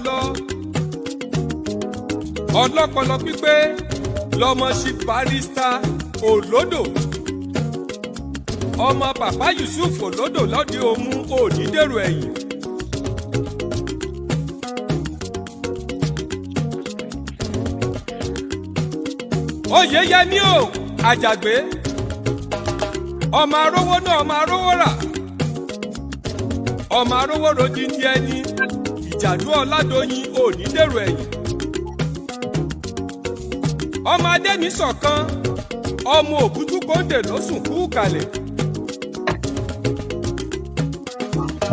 lọ ọlọ́pọlọ pípé lọmọ sí barista Olódò ọmọ bàbá Yusuf Olódò lọ́dí òmu òní dèrò ẹ̀yìn. Oyèyẹmí o Àjàgbé ọmọ arówó náà ọmọ arówó rà ọmọ arówó rodindi ẹni ìjàdú Ọládòyìn òní dèrò ẹ̀yìn. ọmọ Adéníṣọ̀kan ọmọ Òkútú Kóńdè ló sùn kú kalẹ̀.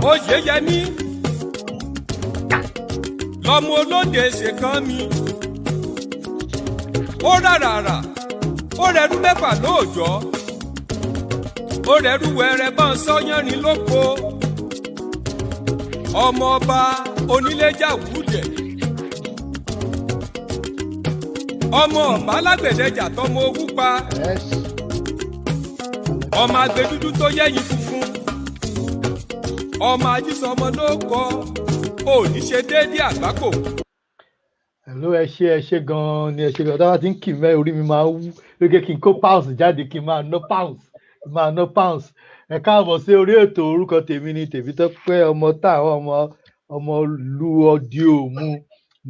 Oyèyẹmí lọmọ olóde ṣèkan mi ó rárá ó rẹrú mẹ́fà lóòjọ́ ó rẹrú wẹrẹ bá ń sọyánrin lóko ọmọ ọba onílẹ̀jà wúdẹ̀ ọmọ ọba alágbẹ̀dẹjà tọmọ owó pa ọmọ agbẹdúdú tó yẹyin funfun ọmọ ajísọmọ ló kọ òní ṣe déédéé àgbákò. Hello, ẹ ṣé gan-an ni ẹ ṣé gan-an táwa ti ń kì mẹ́ orí mi máa wú lókè kí n kó pounds jáde kí n máa ná pounds ẹ káàbọ̀ sí orí ètò. Orúkọ tèmi ni Tèmítọ́pẹ́ ọmọ táwọn ọmọ ìlú Ọdí Òmu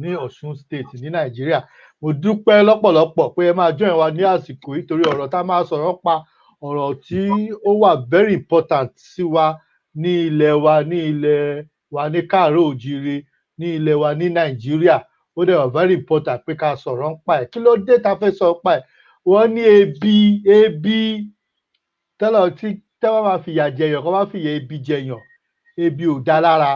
ní Ọ̀ṣun State ní Nàìjíríà. Mo dúpẹ́ lọ́pọ̀lọpọ̀ pé ẹ máa join wa ní àsìkò yìí torí ọ̀rọ̀ tá a máa sọ̀rọ̀ pa ọ̀rọ̀ tí ó wà very important sí wa ní ilẹ̀ wa ní káàárọ̀ òjíire ní ilẹ̀ wa ní Nàìjíríà. Ó dẹ̀ wà very important pé ká sọ̀rọ̀ ń pa ẹ̀. Kí ló dé ta fẹ́ sọ pa ẹ̀? Wọ́n ní ebi tẹ́lọ̀ tí tẹ́wọ́ máa fìyà jẹyàn kọ́ máa fìyà ebi jẹyàn, ebi ò dá lára.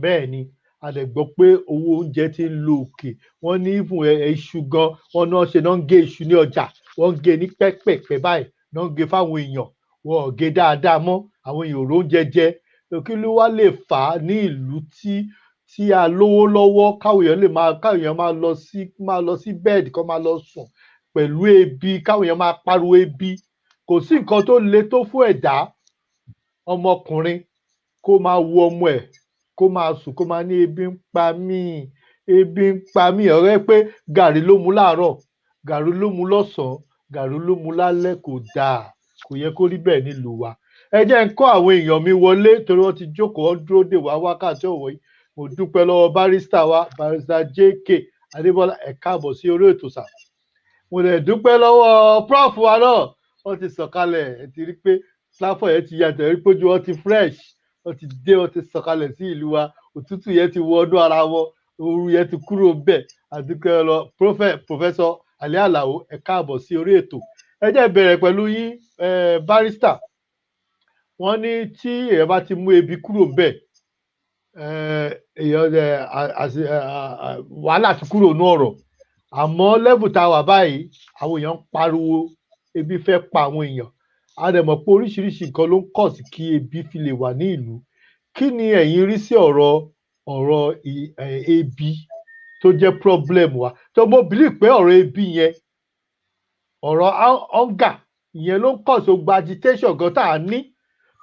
Bẹ́ẹ̀ ni a dẹ̀ gbọ́ pé owó oúnjẹ ti ń lo òkè. Wọ́n ní ìfún iṣu gan wọ́n náà ṣe náà ń gé iṣu ní ọjà, wọ́n ń gé ní pẹ́pẹ̀pẹ́ báyìí náà ń gé fáwọn èèyàn, wọn ò gé dáadáa mọ́, àwọn èèyàn ò róúnjẹ jẹ. Kí ló wá lè fà á ní ìlú tí a lówó lọ́wọ́ káwọn èèyàn máa lọ sí bẹ́ẹ̀dì kó máa lọ sùn pẹ̀lú ebi, káwọn èèyàn máa pariwo ebi. Kò sí nǹkan tó le tó fún ẹ̀dá ọmọkùnrin kó máa wo ọmọ ẹ̀ kó máa sùn kó máa ní ebi ń pa mí ọ̀rẹ́ pé gàrí ló mu láàárọ̀, gàrí ló mu lọ́sàn-án, gàrí ló mu lálẹ́. Kò dáa, kò yẹ kó rí bẹ́ẹ̀ nílùú wa. Ẹ jẹ́ ń kọ́ àwọn èèyàn mi wọlé torí wọ́n ti jókòó wọ́n dúró dè wá wákàtí ọ̀wọ́ yìí. Mo dúpẹ́ lọ́wọ́ barista JK Adébọ́lá, ẹ káàbọ̀ sí orí ètò sà. Mo dẹ̀ dúpẹ́ lọ́wọ́ prof wa náà, wọ́n ti sọ̀kalẹ̀. Ẹ ti rí pé platform yẹn ti yàtọ̀, ẹ rí pé ojú wọn ti fresh, wọ́n ti dé, wọ́n ti sọ̀kalẹ̀ sí ìlú wa. Òtútù yẹn ti wọnú ara wọn, ooru yẹn ti kúrò bẹ́ẹ̀. A dúpẹ́ lọ Professor Ali Alao, ẹ káàbọ̀ sí orí ètò. Ẹ jẹ́ bẹ̀rẹ̀ pẹ̀lú yín barista. Wọ́n ní tí èèyàn bá ti mú ebi kúrò bẹ́ẹ̀ wàhálà ti kúrò ní ọ̀rọ̀. Àmọ́ level tá a wà báyìí àwọn èèyàn ń pariwo ebi fẹ́ pa àwọn èèyàn. A dẹ̀ mọ̀ pé oríṣiríṣi nǹkan ló ń kọ̀ sí kí ebi fi lè wà ní ìlú. Kí ni ẹ̀yin rí sí ọ̀rọ̀ ebi tó jẹ́ problem wa? Tó mo believe pé ọ̀rọ̀ ebi yẹn, ọ̀rọ̀ hunger ìyẹn ló ń kọ̀ sí gba agitation gan tá a ní.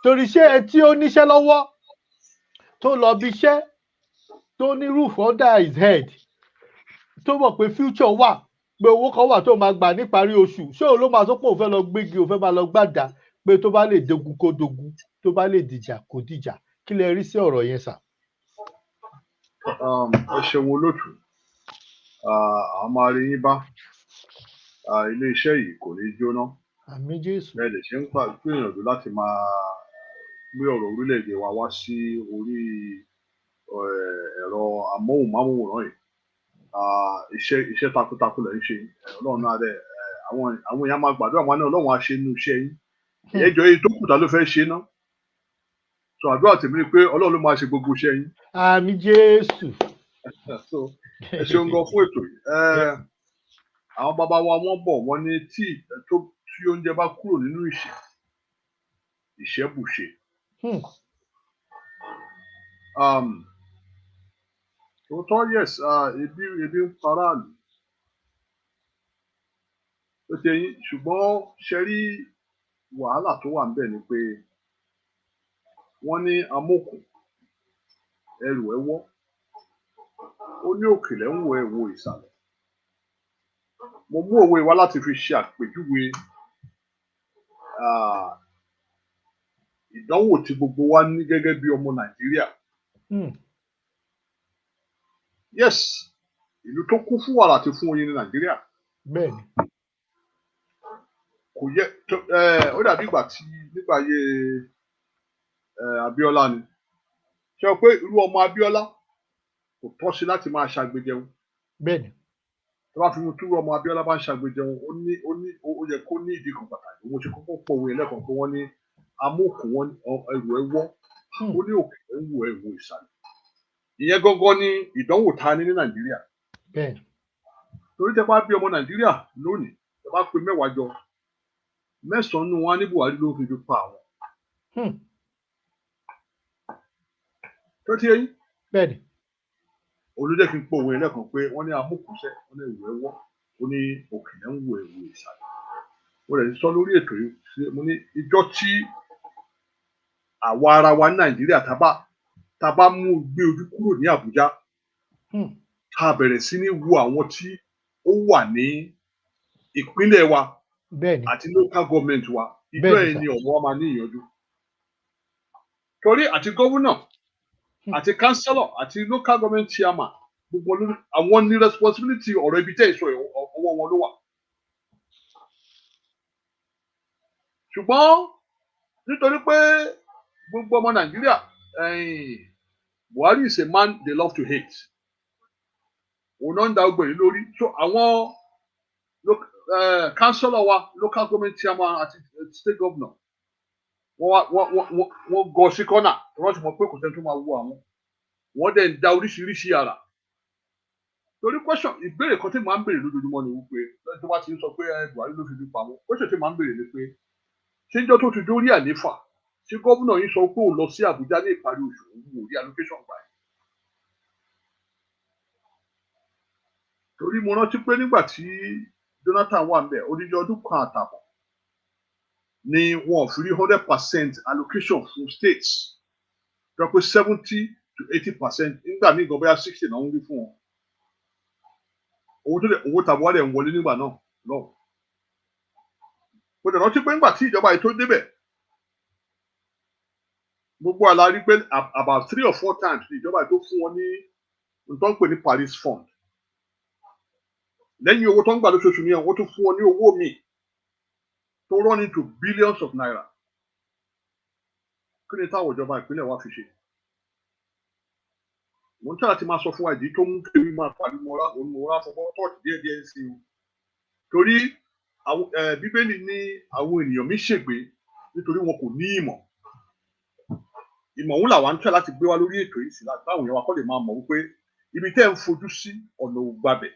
Torí ṣé ẹ tí ó níṣẹ́ lọ́wọ́ tó lọ bí iṣẹ́ tó ní roof under his head tó mọ̀ pé future wà, pé owó kan wà tó máa gbà níparí oṣù, ṣé òun ló máa sọ pé òun fẹ́ lọ gbégi, òun fẹ́ máa lọ gbàdá, pé tó bá lè dogun kó dogun, tó bá lè dìjà kó dìjà? Kí lẹ rí sí ọ̀rọ̀ yẹn sà? Ẹ ṣeun olóòtú, a máa rí yín bá. Ilé-iṣẹ́ yìí kò ní jóná. Àmín Jésù. Bẹ́ẹ̀ lè ṣe ń gbìyànjú láti máa gbé ọ̀rọ̀ orílẹ̀-èdè wa wá sí orí ẹ̀rọ amóhùnmáwòrán yìí. Iṣẹ́ takuntakun lẹ̀ ń ṣe. Ọlọ́run náà dẹ̀ àwọn èèyàn máa gbàdúrà wọn náà, Ọlọ́run á ṣe inú iṣẹ́ yín. Ẹjọ́ yìí tó kù ta ló fẹ́ ṣe ná. So àdúrà tèmi ni pé Ọlọ́run ló máa ṣe gbogbo iṣẹ́ yín. Àmín Jésù. So ẹ ṣeun gan fún ètò yìí. Àwọn bàbá wa wọ́n bọ̀ wọ́n ní tí oúnjẹ bá kúrò nínú ìṣẹ́bùṣe. Tòótọ́ yes, ebi ń paráàlú. Ó ti yín, ṣùgbọ́n ṣe rí wàhálà tó wà níbẹ̀ ni pé wọ́n ní amókùn ẹrù ẹ wọ́. ó ní òkèlè ń wo ẹ̀wò ìsàlẹ̀. Mo mú òwe wá láti fi ṣe àpèjúwe ìdánwò tí gbogbo wa ní gẹ́gẹ́ bí ọmọ Nàìjíríà. Yes, ìlú tó kún fún wàrà àti fún oyin ní Nàìjíríà. Bẹ́ẹ̀ni. Kò yẹ ó dàbí ìgbà tí nígbà ayé Abíọ́lá ni. Ṣé o pé irú ọmọ Abíọ́lá kò tọ́ sí láti máa ṣàgbéjẹun? Bẹ́ẹ̀ni. Tó bá fi mú túrú ọmọ Abíọ́lá bá ń ṣàgbéjẹun, ó yẹ kó ní ìdí kan pàtàkì. Mo ṣe kọ́kọ́ pọ̀ òwe ẹlẹ́kan pé wọ́n ní amókùn wọn ẹrù ẹwọ́, ó ní òkè ń wo ẹ̀wò ìsàlẹ̀. Ìyẹn gangan ni ìdánwò ta ní Nàìjíríà. Bẹ́ẹ̀ni. Torí tẹ bá bí ọmọ Nàìjíríà lónìí, tẹ bá pe 10 jọ, 9 nínú wọn ní Buhari ló fi pa àwọn. Tó ti yẹn. Bẹ́ẹ̀ni. Olùdé kí n pọ̀ òwe ẹlẹ́kan pé wọ́n ní amókùnṣẹ́, wọ́n ní ẹ̀wù ẹwọ́, ó ní òkè ń wo ẹ̀wò ìsàlẹ̀. Mo rẹ̀ sọ lórí ètò yìí, mo ní ìjọ tí àwa ara wa ní Nàìjíríà tá bá mú gbé ojú kúrò ní Àbújá, tá bẹ̀rẹ̀ sí ní wo àwọn tí ó wà ní ìpínlẹ̀ wa àti local government wa, ìjọ yẹn ni ọ̀rọ̀ wa máa ní ìyànjú. Torí àti gómìnà àti councillor àti local government chairman gbogbo àwọn ní responsibility ọ̀rọ̀ ibi tẹ́ ìsọ ọwọ́ wọn ló wà. Ṣùgbọ́n nítorí pé gbogbo ọmọ Nàìjíríà, Buhari is a man they love to hate. Òun náà ń da ọgbọ̀n yìí lórí. So àwọn councillor wa, local government chairman àti state governor, wọ́n gọ sí kọ́nà, wọ́n ti mọ̀ pé kò sẹ́ni tó máa wo àwọn. Wọ́n dẹ̀ ń da oríṣiríṣi àrà. Torí question ìbéèrè kan tí màá ń béèrè lójoojúmọ́ ni wípé lọ́jọ́ bá ti ń sọ pé Buhari ló fi fi pa wọn. Question tí màá ń béèrè ni pé ṣé ìjọ tó ti dórí àléfà ṣé gómìnà yìí sọ pé òun lọ sí Àbújá ní ìparí oṣù òun wò rí allocation gbà yìí. Torí mo rántí pé nígbà tí Jonathan wà ńbẹ̀ odidi ọdún kan àtààbọ̀ ni wọn fi rí 100% allocation fún states. Jọ pé 70 to 80% nígbà míì gan bóyá 60 náà ń rí fún wọn. Owó tàbí ń wọlé nígbà náà lọ́wọ́. Mo dẹ̀ rántí pé nígbà tí ìjọba yìí tó débẹ̀, gbogbo àlá rí pé about 3 or 4 times ni ìjọba yìí tó fún wọn ní nǹkan pè ní Paris Fund. Lẹ́yìn owó tó ń gbà lóṣooṣù ní wọ́n tún fún wọn ní owó míì tó run into billions of naira. Kí ni táwọn ìjọba ìpínlẹ̀ wa fi ṣe? Mo ń tẹ́ láti máa sọ fún wa ìdí tó mú kí máa pàdé mọ́ra fọwọ́ tọ́ọ̀tì díẹ̀díẹ̀ sí i. Torí Bíbélì ní àwọn ènìyàn mi ṣègbé nítorí wọn kò ní ìmọ̀. Ìmọ̀ òun làwa ń tẹ́ láti gbé wá lórí ètò yìí sí láti báwọn èèyàn wa kọ́ lè máa mọ̀ wípé ibi tẹ́ ń fojú sí ọ̀nà ògbàbẹ̀.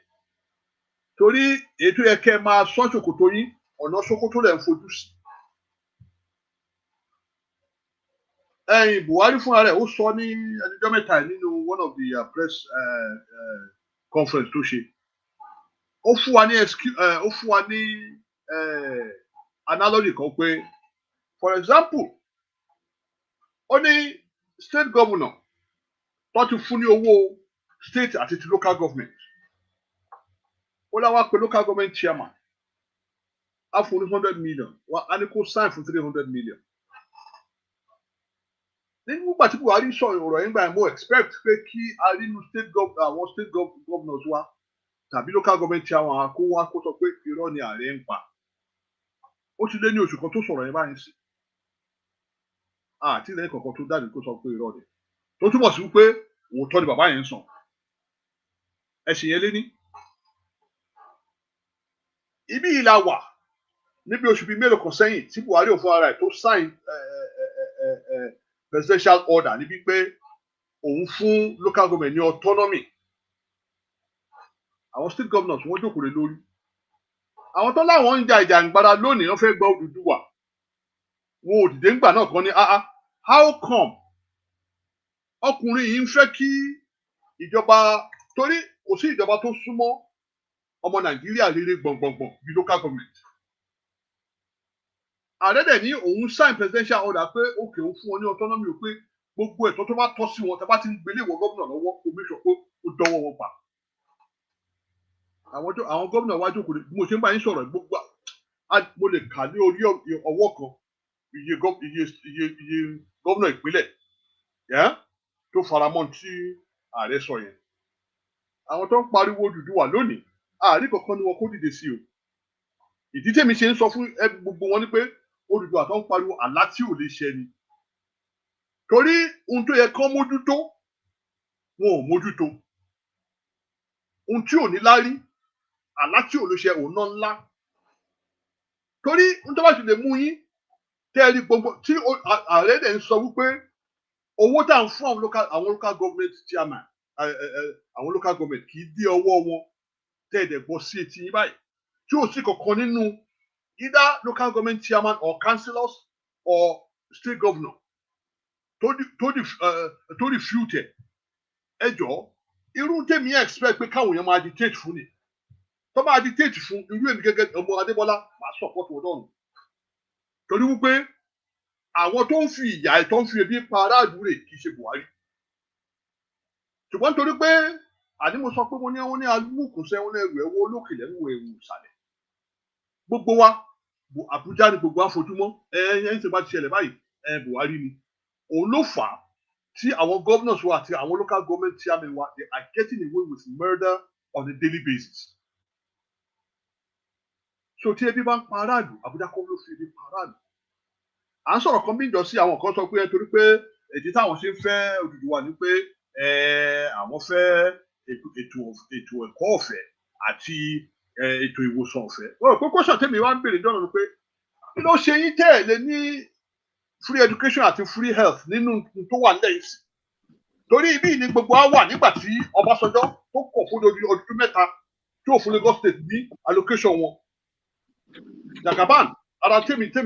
Torí ètò yẹ kẹ́ máa sán ṣòkòtò yín ọ̀nà ṣòkòtò lẹ̀ ń fojú sí. Buhari fúnra rẹ̀ ó sọ ní ẹnìjọ́ mẹ́ta nínú one of the press conference tó ṣe. Ó fún wa ní analogy kan pé for example ó ní state governor tó ti fún ní owó state àti ti local government. Ó láwá pé local government chairman á fún ní 100 million á ní kó sign fún 300 million. Nígbà tí Buhari sọ ọ̀rọ̀ yẹn gbà yẹn mo expect pé kí a rí inú àwọn state governors wa tàbí local government chairman kó wá kó sọ pé irọ́ ni ààrẹ ń pa. Ó ti lé ní oṣù kan tó sọ̀rọ̀ yẹn báyìí sí. Àti lẹ́yìn kankan tó dájú kó sọ pé irọ́ ni. Tó túmọ̀ sí pé òótọ́ ni bàbá yẹn ń sọ. Ẹ̀sìn yẹn lé ní. Ibi yìí la wà níbi oṣù bíi mélòó kan sẹ́yìn tí Buhari ò fún ara ẹ̀ tó sign presidential order níbi pé òun fún local government ní autonomy. Àwọn state governors wọ́n jókòó lé lórí. Àwọn tó láwọn ń ja ìjàngbara lónìí wọ́n fẹ́ gba Odùduwà. Wọn ò dìde ńgbà náà kan ní how come ọkùnrin yìí ń fẹ́ kí ìjọba torí kò sí ìjọba tó súnmọ́ ọmọ Nàìjíríà rere gbọ̀ngbọ̀ngbọ̀n bí local government. Ààrẹ dẹ̀ ní òun sign presidential order pé òkè òun fún wọn ní autonomy pé gbogbo ẹ̀tọ́ tó bá tọ́ sí wọn tẹ́ bá ti ń gbélé ìwọ gómìnà lọ́wọ́ kó make sure pé ó dọ́wọ́ wọn pa. Àwọn gómìnà wájú kò lè bí mo ṣe ń bá yín sọ̀rọ̀ gbogbo mo lè kà ní orí ọwọ́ kan iye gómìnà ìpínlẹ̀ tó faramọ́ tí ààrẹ sọ yẹn. Àwọn tó ń pariwo Odùduwà lónìí ààrí kankan ni wọn kó dìde sí o. Ìdí tèmi ṣe ń sọ fún gbogbo wọn ni pé Odùduwà tó ń pariwo àlá tí ò lè ṣẹ ni. Torí ohun tó yẹ kán mójútó wọn ò mójútó. Ohun tí ò ní lárí àlá tí ò lè ṣẹ òun náà ńlá. Torí ohun tó bá ti lè mú yín tẹ́ ẹ rí gbogbo tí ààrẹ dẹ̀ ń sọ wípé owó tá à ń fún àwọn local government chairman àwọn local government kì í dé ọwọ́ wọn tẹ́ ẹ dẹ̀ gbọ́ sí etí yín báyìí tí ò sí kankan nínú either local government chairman or councillors or state governor tó refute ẹ jọ̀ọ́ irú tèmi expect pé káwọn èèyàn máa agitate fún ni tó máa agitate fún irú èmi gẹ́gẹ́ ọmọ Adébọ́lá máa support wọn lọ́rùn torí wípé àwọn tó ń fi ìyà tó ń fi ebi pa aráàlú rẹ̀ kì í ṣe Buhari ṣùgbọ́n torí pé àní mo sọ pé mo ní àwọn ní alúkùnsẹ́ wọn ẹrù ẹ̀wọ̀ olókè lẹ́nu ẹ̀rù ìsàlẹ̀ gbogbo wa Àbújá ni gbogbo àfojúmọ́ ẹ̀yìn tí bá ti ṣẹlẹ̀ báyìí Buhari ni òun ló fà á tí àwọn governors wa àti àwọn local government chairmen wa they are getting away with murder on a daily basis. So tí ebi bá ń pa aráàlú Àbújá kọ́ ló fi ebi pa aráàlú. À ń sọ̀rọ̀ kan bí ìjọsí àwọn kan sọ pé torí pé èdè táwọn ṣe ń fẹ́ Odùduwà ni pé àwọn fẹ́ ètò ẹ̀kọ́ ọ̀fẹ́ àti ètò ìwòsàn ọ̀fẹ́. Wọ́n rò pé kọ́sọ̀ tèmi wá ń béèrè dọ́nà ni pé kí ló ṣe yín tẹ̀lé ní free education àti free health nínú tó wà nílẹ̀ yìí sí. Torí ibi ni gbogbo wa wà nígbà tí Ọbásanjọ́ tó kọ̀ fún ọdún mẹ́ta tí ò fún Lagos State ní allocation wọn. Jagaban ara tèmi ti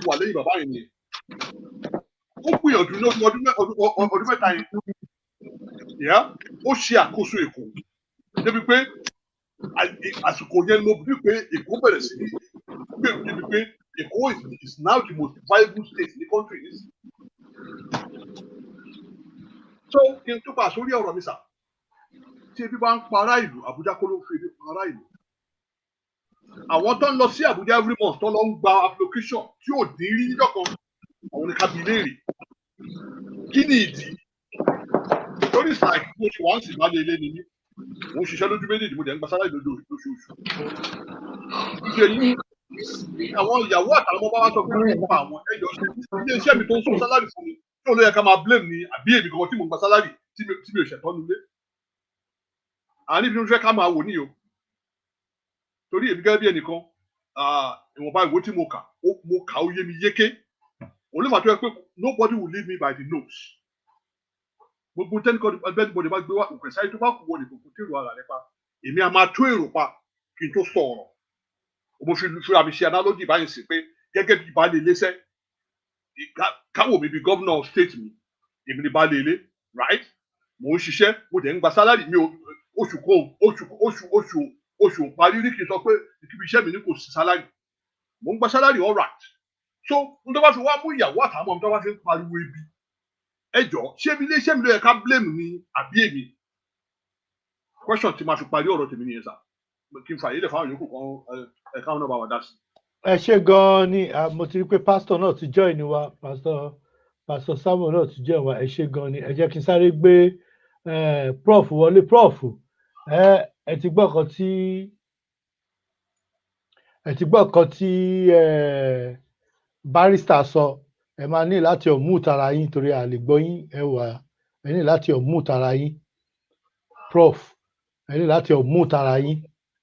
wà lẹ́yìn bàbá yẹn nìyẹn. Ó gbìyànjú ní ọdún mẹ́ta yẹn. Ó ṣe àkóso Èkó. Débi pé àsìkò yẹn ló bí pé Èkó bẹ̀rẹ̀ sí ní gbèrú débi pé Èkó is now the most viable state in the country. So kí n tó bá sórí ọ̀rọ̀ mi sà. Tí ebi bá ń pa ará ìlú, Àbújá kọ́ ló ń fi ebi pa ará ìlú. Àwọn tó ń lọ sí Àbújá every month tó lọ ń gba application tí ò dín rí níjọ́ kan àwọn ní kábílẹ̀rì kí ni ìdí torí ìsàkí mo ṣe wá ń sìn lálẹ́ ilé ni mí mo ń ṣiṣẹ́ lójú méjèèjì mo dẹ̀ ń gba sálárì lóṣooṣù ìṣe yìí àwọn ìyàwó àtàwọn ọmọ bá wá sọ pé nípa àwọn ẹjọ́ ilé iṣẹ́ mi tó ń sọ sálárì fún mi tí òun ló yẹ ká máa blame ni àbí èmi kan tí mo ń gba sálárì tí mi ò ṣẹ̀tọ́ nílé àní bí mo fẹ́ ká máa wò níyò torí èmi gẹ́gẹ́ bí ẹnìkan ìwọ̀nba ìwé tí mo kà ó yé mi yéké olùfà tó yẹ pé nobody will leave me by the nose gbogbo tẹ́nìbọ̀dì bá gbé wá òkè sáyé tó bá kú wọlé kò tí èrò ara rẹ pa èmi a máa tó èrò pa kí n tó sọ ọ̀rọ̀ mo fi àmì ṣe analogy báyìí sí pé gẹ́gẹ́ bí baálé ilé sẹ́ káwọ̀ mi bí gómìnà state mi èmi ni baálé ilé right mo ń ṣiṣẹ́ mo dẹ̀ ń gba sálárì mi oṣù parí rí kì í sọ pé ibi iṣẹ́ mi ní kò sí sálárì mo ń gba sálárì all right so n tó bá fi wá mú ìyàwó àtàwọn ọmọ tó bá fi ń pariwo ebi ẹjọ́ ṣé ibi ilé iṣẹ́ mi ló yẹ ká blame ni àbí èmi question tí máa fi parí ọ̀rọ̀ tèmi nìyẹn sà kí n fàyè lè fáwọn yòókù kan ẹ̀ka náà bá wà dá sí. ẹ ṣé gan-an ni mo ti rí pé pásítọ̀ náà ti join wa pásítọ̀ Samuel náà ti join wa ẹ ṣé gan-an ni ẹ jẹ́ kí n sáré gbé prof wọlé prof ẹ ti gbọ́ kan tí barrister sọ ẹ máa ní láti unmute ara yín torí a lè gbọ́ yín ẹ ní láti unmute ara yín prof ẹ ní láti unmute ara yín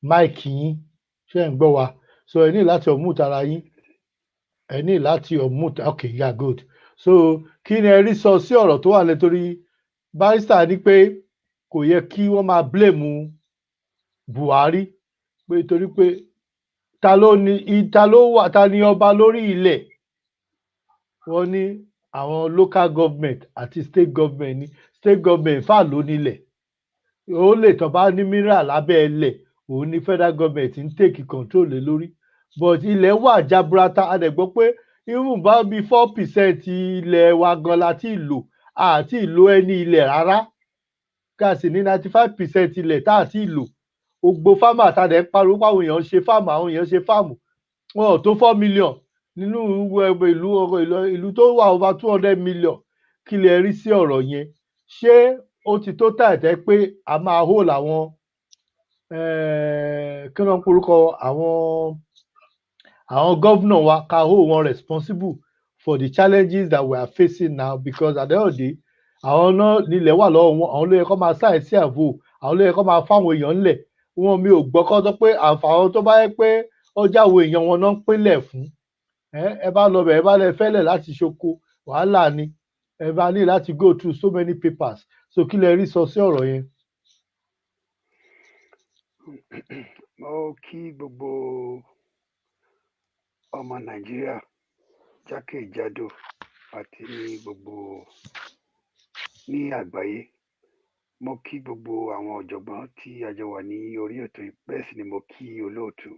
máìkì yín ṣé ẹ ń gbọ́ wa so ẹ ní láti unmute ara yín ẹ ní láti unmute okay yeah good so kí ni ẹ rí sọ sí ọ̀rọ̀ tó wà lẹ́ torí barrister ní pé kò yẹ kí wọ́n máa blame Buhari pé torí pé ta ni ọba lórí ilẹ̀ wọ́n ní àwọn local government àti state government ní state government fà ló nílẹ̀ ó lè tán bá ní mineral lábẹ́ ilẹ̀ òun ní federal government ń take control lé lórí but ilẹ̀ wà jaburata a dẹ̀ gbọ́ pé even bá bí 4% ilẹ̀ wa gan láti lò àti ìlò ẹni ilẹ̀ rárá ká sì ní 95% ilẹ̀ tá àti ìlò gbogbo fámà tàdé ń pariwo pé àwọn èèyàn ṣe fáàmù àwọn èèyàn ṣe fáàmù wọn ò tó 4 million nínú ìlú tó wà over 200 million kí lè rí sí ọ̀rọ̀ yẹn ṣé ó ti tó tàìtẹ́ pé a máa hó làwọn kí wọ́n ń porúkọ àwọn gómìnà wa ká hó wọn responsible for the challenges that we are facing now because at the end of the day àwọn náà nílẹ̀ wà lọ́wọ́ wọn àwọn ló yẹ kó máa sáì sí ààbò àwọn ló yẹ kó máa fáwọn èèyàn ńlẹ̀ wọn mi ò gbọ́ kọ́ tó pé àǹfààní tó bá yẹ pé ọjà àwọn èèyàn wọn náà ń pínlẹ̀ fún ẹ bá lọ bẹ̀ ẹ bá lẹ fẹ́lẹ̀ láti ṣoko wàhálà ni ẹ bá ní láti go through so many papers so kí lẹ rí sọ sí ọ̀rọ̀ yẹn. mo kí gbogbo ọmọ nàìjíríà jákèjádò àti ní gbogbo ní àgbáyé mo kí gbogbo àwọn ọ̀jọ̀gbọ́n tí a jọ wà ní orí ètò yìí bẹ́ẹ̀ sì ni mo kí olóòtú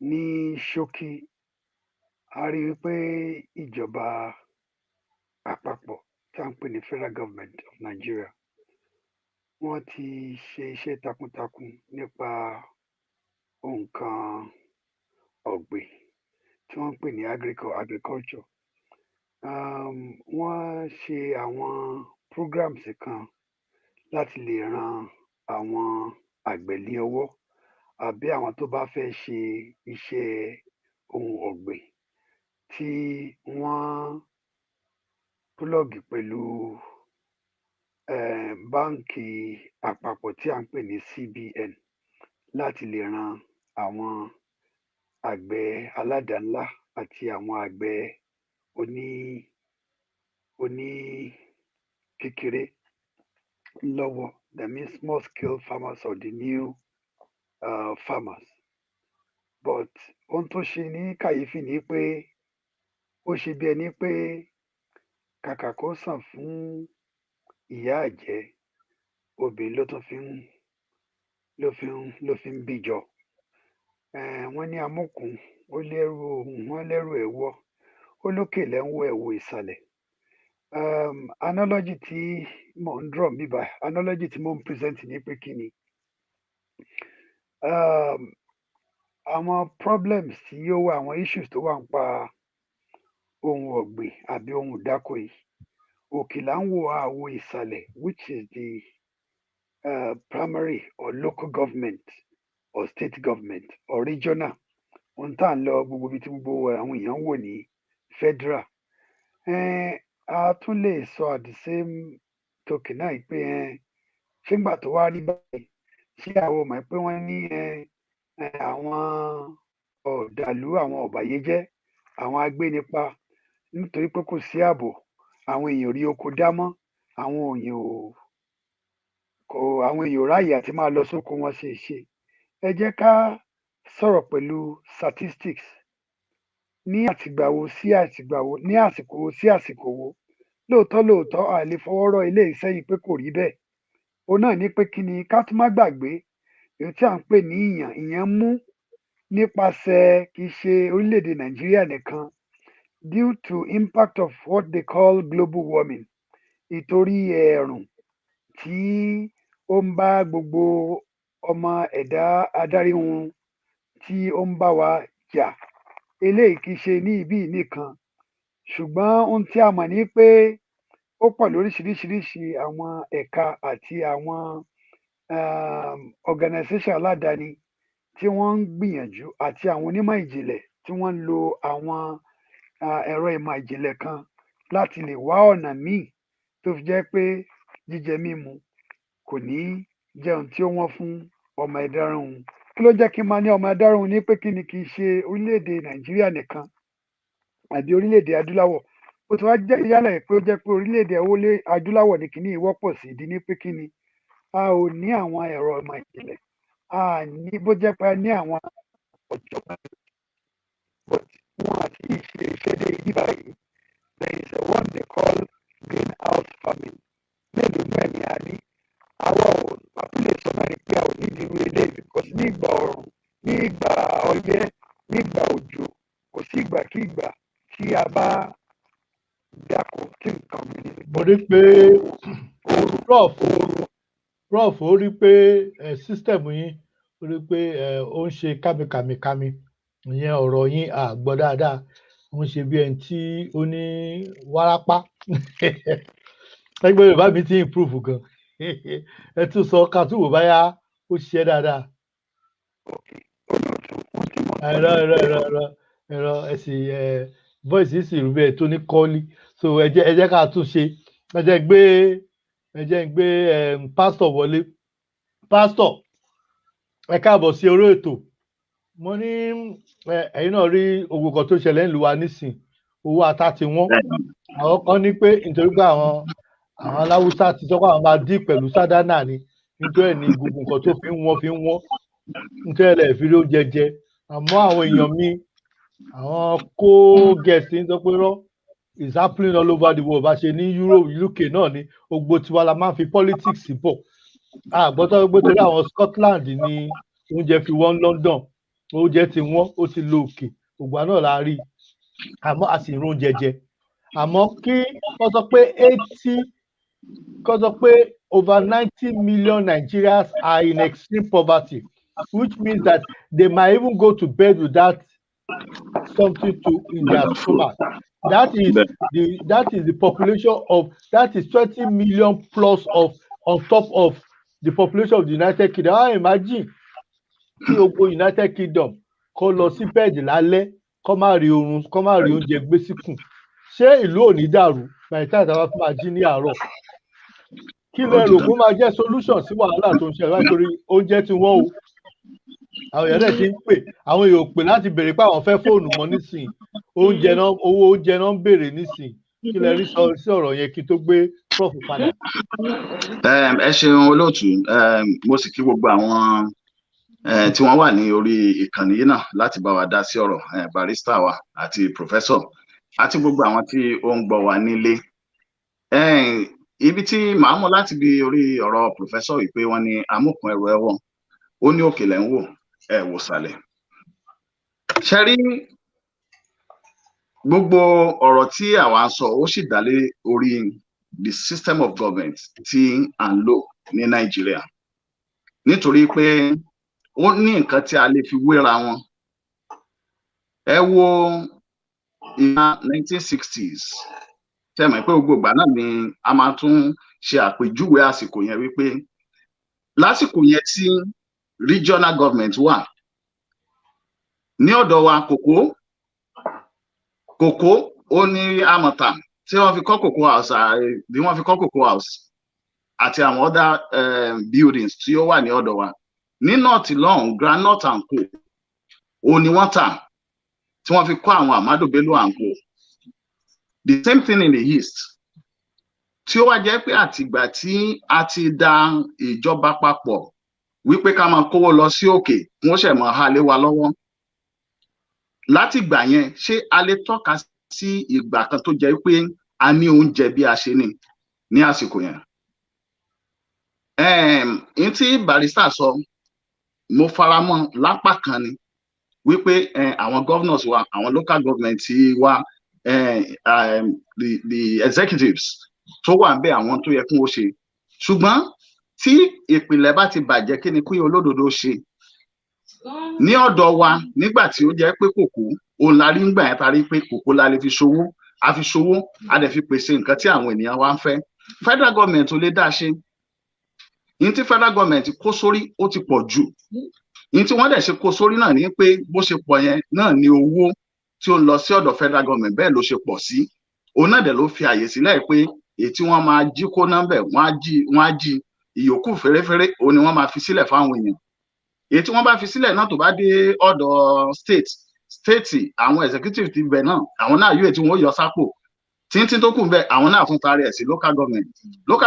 ní ṣókí a rí i pé ìjọba àpapọ̀ tí a ń pè ní federal government of Nigeria wọ́n ti ṣe iṣẹ́ takuntakun nípa nǹkan ọ̀gbìn tí wọ́n ń pè ní agriculture wọ́n ṣe àwọn programs kan láti lè ran àwọn àgbẹ̀ ní ọwọ́ àbí àwọn tó bá fẹ́ ṣe iṣẹ́ ohun ọ̀gbìn tí wọ́n plug pẹ̀lú báǹkì àpapọ̀ tí à ń pè ní CBN láti lè ran àwọn àgbẹ̀ aládàá-ńlá àti àwọn àgbẹ̀ oní kékeré lọ́wọ́ that means small scale farmers or the new farmers but ohun tó ṣe ní kàyéfì ni pé ó ṣe bí ẹni pé kàkà kó sàn fún ìyá àjẹ́ obìnrin ló fi ń bíjọ wọ́n ní amúkùn ó lẹ́rù ohun wọ́n lẹ́rù ẹ̀wọ́ ó lókè lẹ́wọ́ ẹ̀wọ́ ìsàlẹ̀ analogy tí mò ń draw mi bá analogy tí mò ń present ní pé kí ni àwọn problems tí ó wà àwọn issues tó wà ń pa ohun ọ̀gbìn àbí ohun ìdáko yìí òkè là ń wo àwo ìsàlẹ̀ which is the primary or local government or state government or regional ohun tá à ń lọ gbogbo ibi tí gbogbo àwọn èèyàn wò ní federal a tún lè sọ at the same token náà pé ṣé ńgbà tó wá rí báyìí ṣé àwọn mọ̀ pé wọ́n ní àwọn ọ̀dàlú àwọn ọ̀bàyéjẹ́ àwọn agbénipa nítorí pé kò sí ààbò àwọn èèyàn rí oko dá mọ́ àwọn èèyàn ráàyè àti máa lọ sóko wọn ṣe ẹ jẹ́ ká sọ̀rọ̀ pẹ̀lú statistics ní àtìgbàwo sí àtìgbàwo ní àsìkò wo sí àsìkò wo lóòótọ́ a lè fọwọ́ rọ́ ilé ìsẹ́yìn pé kò rí bẹ́ẹ̀ òun náà ní pé kí ni ká tún má gbàgbé èyí tí à ń pè ní ìyàn mú nípasẹ̀ kì í ṣe orílẹ̀-èdè Nàìjíríà nìkan due to impact of what they call global warming ìtorí ẹ̀ẹ̀rùn tí ó ń bá gbogbo ọmọ ẹ̀dá adáríhun tí ó ń bá wa jà eléyìí kì í ṣe ní ibí nìkan ṣùgbọ́n ohun tí a mọ̀ ní pé ó pọ̀ lóríṣiríṣi àwọn ẹ̀ka àti àwọn organisation aládàáni tí wọ́n ń gbìyànjú àti àwọn onímọ̀ ìjìnlẹ̀ tí wọ́n ń lo àwọn ẹ̀rọ ìmọ̀ ìjìnlẹ̀ kan láti lè wá ọ̀nà míì tó fi jẹ́ pé jíjẹ mímu kò ní jẹun tí ó wọ́n fún ọmọ ẹ̀dárùn kí ló jẹ́ kí n máa ní ọmọ ẹ̀dárùn ní pé kí ni kì í ṣe orílẹ̀-èdè Nàìjíríà nìkan àbí orílẹ̀-èdè adúláwọ̀ ó ti wá jẹ́ yálẹ̀ pé ó jẹ́ pé orílẹ̀-èdè adúláwọ̀ ní kíní ìwọ́pọ̀ sí ìdí ní pé kí ni a ò ní àwọn ẹ̀rọ ìmọ̀ ìjìnlẹ̀ a ní bó jẹ́ pé a ní àwọn ọ̀jọ̀gbọ́n wọn àti ìṣe ìṣẹ̀lẹ̀ yìí báyìí there is what they call greenhouse farming mélòó mẹ́rin a ní àwa ò àtúlẹ̀ sọ náà pé a ò ní ìdírú eléyìí because ní ìgbà ọ̀rùn ní ìgbà ọyẹ́ ní ìgbà òjò kò sí ìgbàkígbà tí a bá dáko tí nǹkan mi rí pé prof ó rí pé system yín ó rí pé ó ń ṣe kámikàmikàmi ìyẹn ọ̀rọ̀ yín àgbọ́ dáadáa ó ń ṣe bí ẹni tí ó ní wárápá ẹgbẹ́ Yorùbá mi ti improve gan ẹ tún sọ ká tún wò báyà ó ṣiṣẹ́ dáadáa. ẹ̀rọ ẹ̀sìn voice yìí sì rí bẹ́ẹ̀ tó ní kọ́lí so ẹ jẹ́ ká tún ṣe ẹ jẹ́ gbé pásítọ̀ wọlé. Pásítọ̀ ẹ káàbọ̀ sí orí ètò. Mo ní ẹ̀yin náà rí ogun kan tó ṣẹlẹ̀ nílùú wa nísìn owó ata ti wọ́n àwọn kan ní pé nítorí pé àwọn aláwùsá ti sọ pé àwọn máa dín pẹ̀lú sádánà ni nítorí ẹ̀ ní gbogbo nǹkan tó fi ń wọ́n nítorí ẹ̀ lẹ̀ fi rí oúnjẹ jẹ àmọ́ àwọn èèyàn mi àwọn kó gẹ̀ẹ́sì ń sọ pé rọ́ is happening all over the world bá ṣe ní Europe UK náà ni gbogbo tiwa la máa ń fi politics bọ̀ àgbọ́tọ́ gbé torí àwọn Scotland ní oúnjẹ fi wọ́n London oúnjẹ ti wọ́n ó ti lo òkè ògbà náà la rí àmọ́ a sì ń róúnjẹ jẹ àmọ́ kí wọ́n sọ pé over 90 million Nigerians are in extreme poverty which means that they might even go to bed without something to in their stomach. That is the population of that is 20 million plus of on top of the population of the United Kingdom. I imagine kí gbogbo United Kingdom kó lọ sí bẹ́ẹ̀dì lálẹ́ kó má rí oorun kó má rí oúnjẹ gbé síkùn ṣé ìlú ò ní dàrú by the time táwa fi máa jí ní àárọ̀ kí lẹ rò kó máa jẹ́ solution sí wàhálà tó ń ṣẹlẹ̀ nítorí oúnjẹ tí wọ́n o àwọn èèyàn dẹ̀ ti ń pè àwọn èèyàn ò pè láti béèrè pé àwọn fẹ́ fóònù mọ́ nísìnyí oúnjẹ náà owó oúnjẹ náà ń béèrè nísìnyí kí lẹ rí sọ sí ọ̀rọ̀ yẹn kí n tó gbé prof padà. ẹ ṣeun olóòtú mo sì kí gbogbo àwọn tí wọ́n wà ní orí ìkànnì yìí náà láti bá wa dá sí ọ̀rọ̀ barista wa àti professor àti gbogbo àwọn tí ó ń gbọ́ wa nílé. Ibi tí màá mú láti bí orí ọ̀rọ̀ professor yìí pé wọ́n ní amúkùn ẹrù ẹwọ̀n ó ní òkèlè ń wò ẹ wò sàlẹ̀. ṣe rí gbogbo ọ̀rọ̀ tí àwa ń sọ ó sì dá lé orí the system of government tí à ń lò ní Nàìjíríà nítorí pé ó ní nǹkan tí a lè fi wéra wọn. ẹ wo ìgbà 1960s tẹ́mọ̀ pé gbogbo ìgbà náà ni a máa tún ṣe àpèjúwe àsìkò yẹn wípé lásìkò yẹn tí regional government wà ní ọ̀dọ̀ wa kòkó ó ní àmọ̀tà tí wọ́n fi kọ́ cocoa house bí wọ́n fi kọ́ cocoa house àti àwọn other buildings tí ó wà ní ọ̀dọ̀ wa ní north long groundnut and co ó ní wọ́n tà tí wọ́n fi kọ́ àwọn Amadu Bello and co the same thing in the east tí ó wá jẹ́ pé àtìgbà tí a ti dá ìjọba papọ̀ wípé ká máa kówó lọ sí òkè wọ́n ṣẹ̀ mọ́ ha lé wa lọ́wọ́ láti ìgbà yẹn ṣé a lè tọ́ka sí ìgbà kan tó jẹ́ pé a ní oúnjẹ bí a ṣe ní àsìkò yẹn. N tí barista sọ mo faramọ́ lápá kan ni wípé àwọn governors wa àwọn local government wa the executives tó wà ń bẹ àwọn tó yẹ kí wọ́n ṣe ṣùgbọ́n tí ìpìlẹ̀ bá ti bàjẹ́ kí ni kí olódodo ṣe ní ọ̀dọ̀ wa nígbà tí ó jẹ́ pé kòkó òun la rí ńgbà yẹn ta rí pé kòkó la lè fi ṣòwò a dẹ̀ fi pèsè nǹkan tí àwọn ènìyàn wa ń fẹ́ federal government ò lè dá ṣe ní tí federal government kó sórí ó ti pọ̀ jù ní tí wọ́n dẹ̀ ṣe kó sórí náà ní pé bó ṣe pọ̀ yẹn náà ni owó tí ó ń lọ sí ọ̀dọ̀ federal government bẹ́ẹ̀ ló ṣe pọ̀ sí òun náà dẹ̀ ló fi àyè sílẹ̀ pé èyí tí wọ́n máa jí kó náà bẹ̀ wọ́n á jí ìyókù fèrèfèrè òun ni wọ́n máa fi sílẹ̀ fáwọn èèyàn èyí tí wọ́n bá fi sílẹ̀ náà tó bá dé ọ̀dọ̀ state àwọn executive ti bẹ̀ náà àwọn náà yóò tí wọ́n yọ sápò tíntín tó kù bẹ́ẹ̀ àwọn náà fún tarí ẹ̀ sí local